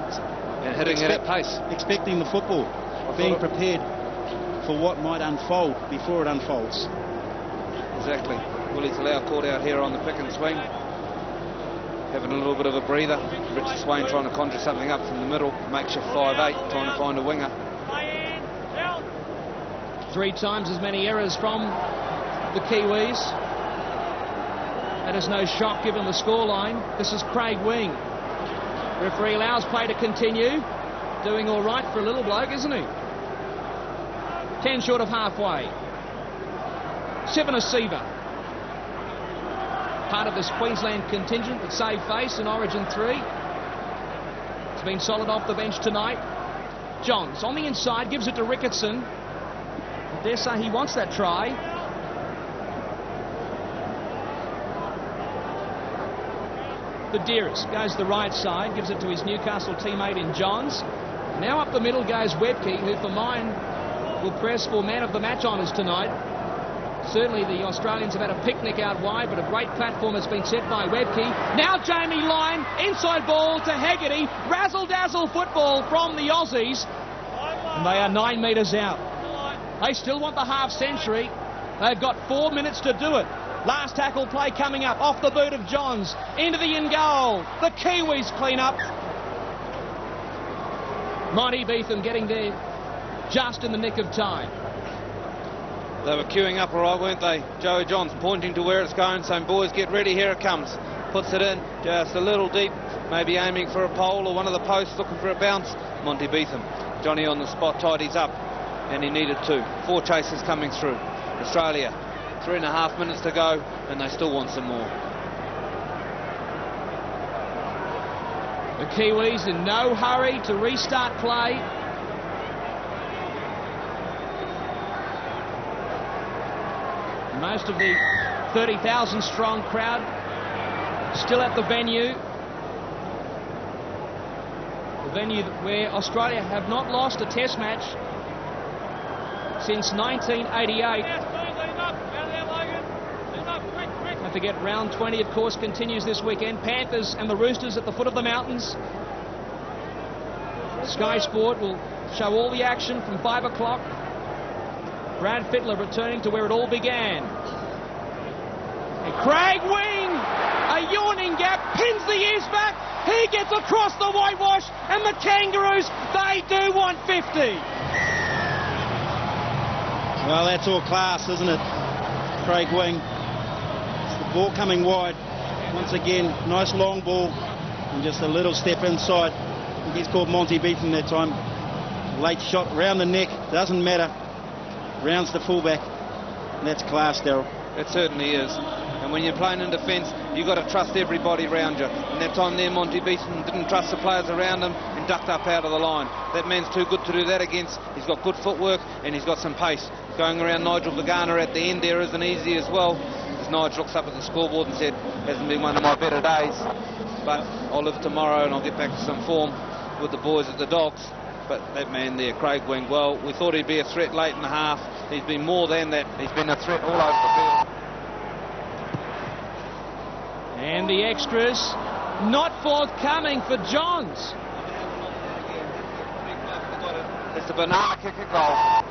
and hitting it at pace, expecting the football, being prepared for what might unfold before it unfolds. Exactly. Willie Talau caught out here on the pick and swing, having a little bit of a breather. Richard Swain trying to conjure something up from the middle, makeshift 5'8", trying to find a winger. 3 times as many errors from the Kiwis. That is no shock given the scoreline. This is Craig Wing. Referee allows play to continue. Doing all right for a little bloke, isn't he? 10 short of halfway. Seven Asiva. Part of this Queensland contingent that saved face in Origin 3. It's been solid off the bench tonight. Johns on the inside, gives it to Ricketson. I dare say he wants that try. Badeiras goes the right side, gives it to his Newcastle teammate in Johns. Now up the middle goes Webke, who for mine will press for man of the match honours tonight. Certainly the Australians have had a picnic out wide, but a great platform has been set by Webke. Now Jamie Lyon, inside ball to Haggerty. Razzle-dazzle football from the Aussies. And they are 9 metres out. They still want the half century. They've got 4 minutes to do it. Last tackle play coming up off the boot of Johns. Into the in goal. The Kiwis clean up. Monty Beetham getting there just in the nick of time. They were queuing up all right, weren't they? Joe Johns pointing to where it's going, saying, boys, get ready, here it comes. Puts it in, just a little deep, maybe aiming for a pole or one of the posts, looking for a bounce. Monty Beetham, Johnny on the spot, tidies up, and he needed 2. 4 chases coming through. Australia, 3.5 minutes to go, and they still want some more. The Kiwis in no hurry to restart play. Most of the 30,000 strong crowd still at the venue. The venue where Australia have not lost a test match since 1988. Don't forget, round 20, of course, continues this weekend. Panthers and the Roosters at the foot of the mountains. Sky Sport will show all the action from 5 o'clock. Brad Fittler returning to where it all began. And Craig Wing, a yawning gap, pins the ears back. He gets across the whitewash, and the Kangaroos, they do want 50. Well, that's all class, isn't it? Craig Wing. It's the ball coming wide. Once again, nice long ball, and just a little step inside. I think he's called Monty Beetham that time. Late shot round the neck, doesn't matter. Rounds the fullback. And that's class, Daryl. It certainly is. And when you're playing in defence, you've got to trust everybody around you. And that time there, Monty Beetham didn't trust the players around him and ducked up out of the line. That man's too good to do that against. He's got good footwork and he's got some pace. Going around Nigel Vagana at the end there isn't easy as well. As Nigel looks up at the scoreboard and said, hasn't been one of my better days. But I'll live tomorrow and I'll get back to some form with the boys at the Dogs. But that man there, Craig Wing, well, we thought he'd be a threat late in the half. He's been more than that. He's been a threat all over the field. And the extras not forthcoming for Johns. It's a banana kick at goal.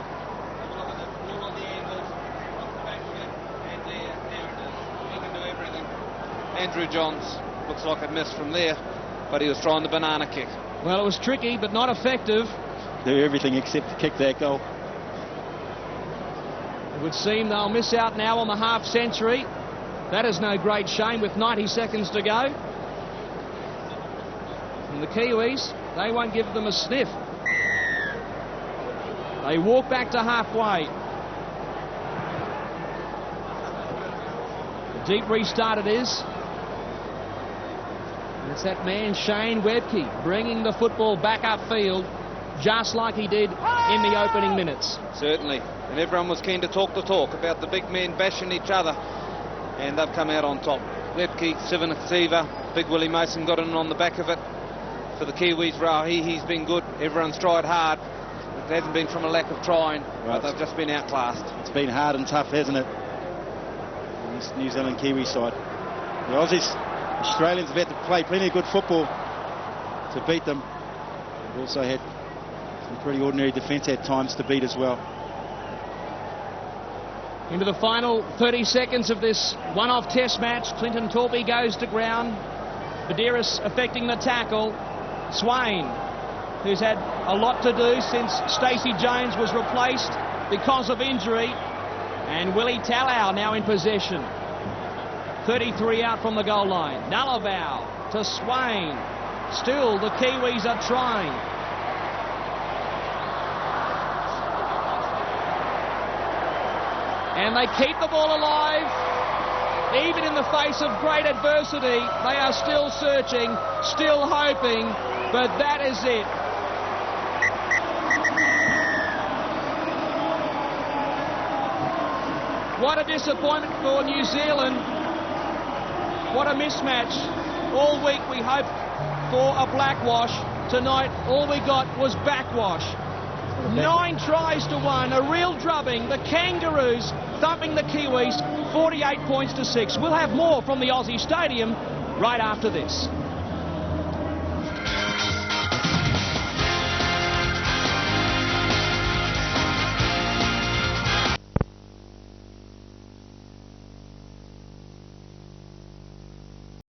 Andrew Johns looks like a miss from there, but he was trying the banana kick. Well, it was tricky, but not effective. Do everything except to kick that goal. It would seem they'll miss out now on the half century. That is no great shame with 90 seconds to go. And the Kiwis, they won't give them a sniff. They walk back to halfway. A deep restart it is. And it's that man Shane Webke bringing the football back upfield just like he did in the opening minutes. Certainly. And everyone was keen to talk the talk about the big men bashing each other. And they've come out on top. Webke, Sivan Siva, Big Willie Mason got in on the back of it. For the Kiwis, Rahi, he's been good. Everyone's tried hard. It hasn't been from a lack of trying, but they've just been outclassed. It's been hard and tough, hasn't it? On this New Zealand Kiwi side. The Aussies Australians have had to play plenty of good football to beat them. They've also had some pretty ordinary defence at times to beat as well. Into the final 30 seconds of this one-off test match. Clinton Torby goes to ground. Badiris affecting the tackle. Swain, who's had a lot to do since Stacey Jones was replaced because of injury. And Willie Talau now in possession. 33 out from the goal line. Nullavau to Swain. Still the Kiwis are trying. And they keep the ball alive. Even in the face of great adversity, they are still searching, still hoping, but that is it. What a disappointment for New Zealand. What a mismatch. All week we hoped for a blackwash. Tonight all we got was backwash. 9 tries to 1, a real drubbing. The Kangaroos thumping the Kiwis 48 points to 6. We'll have more from the Aussie Stadium right after this.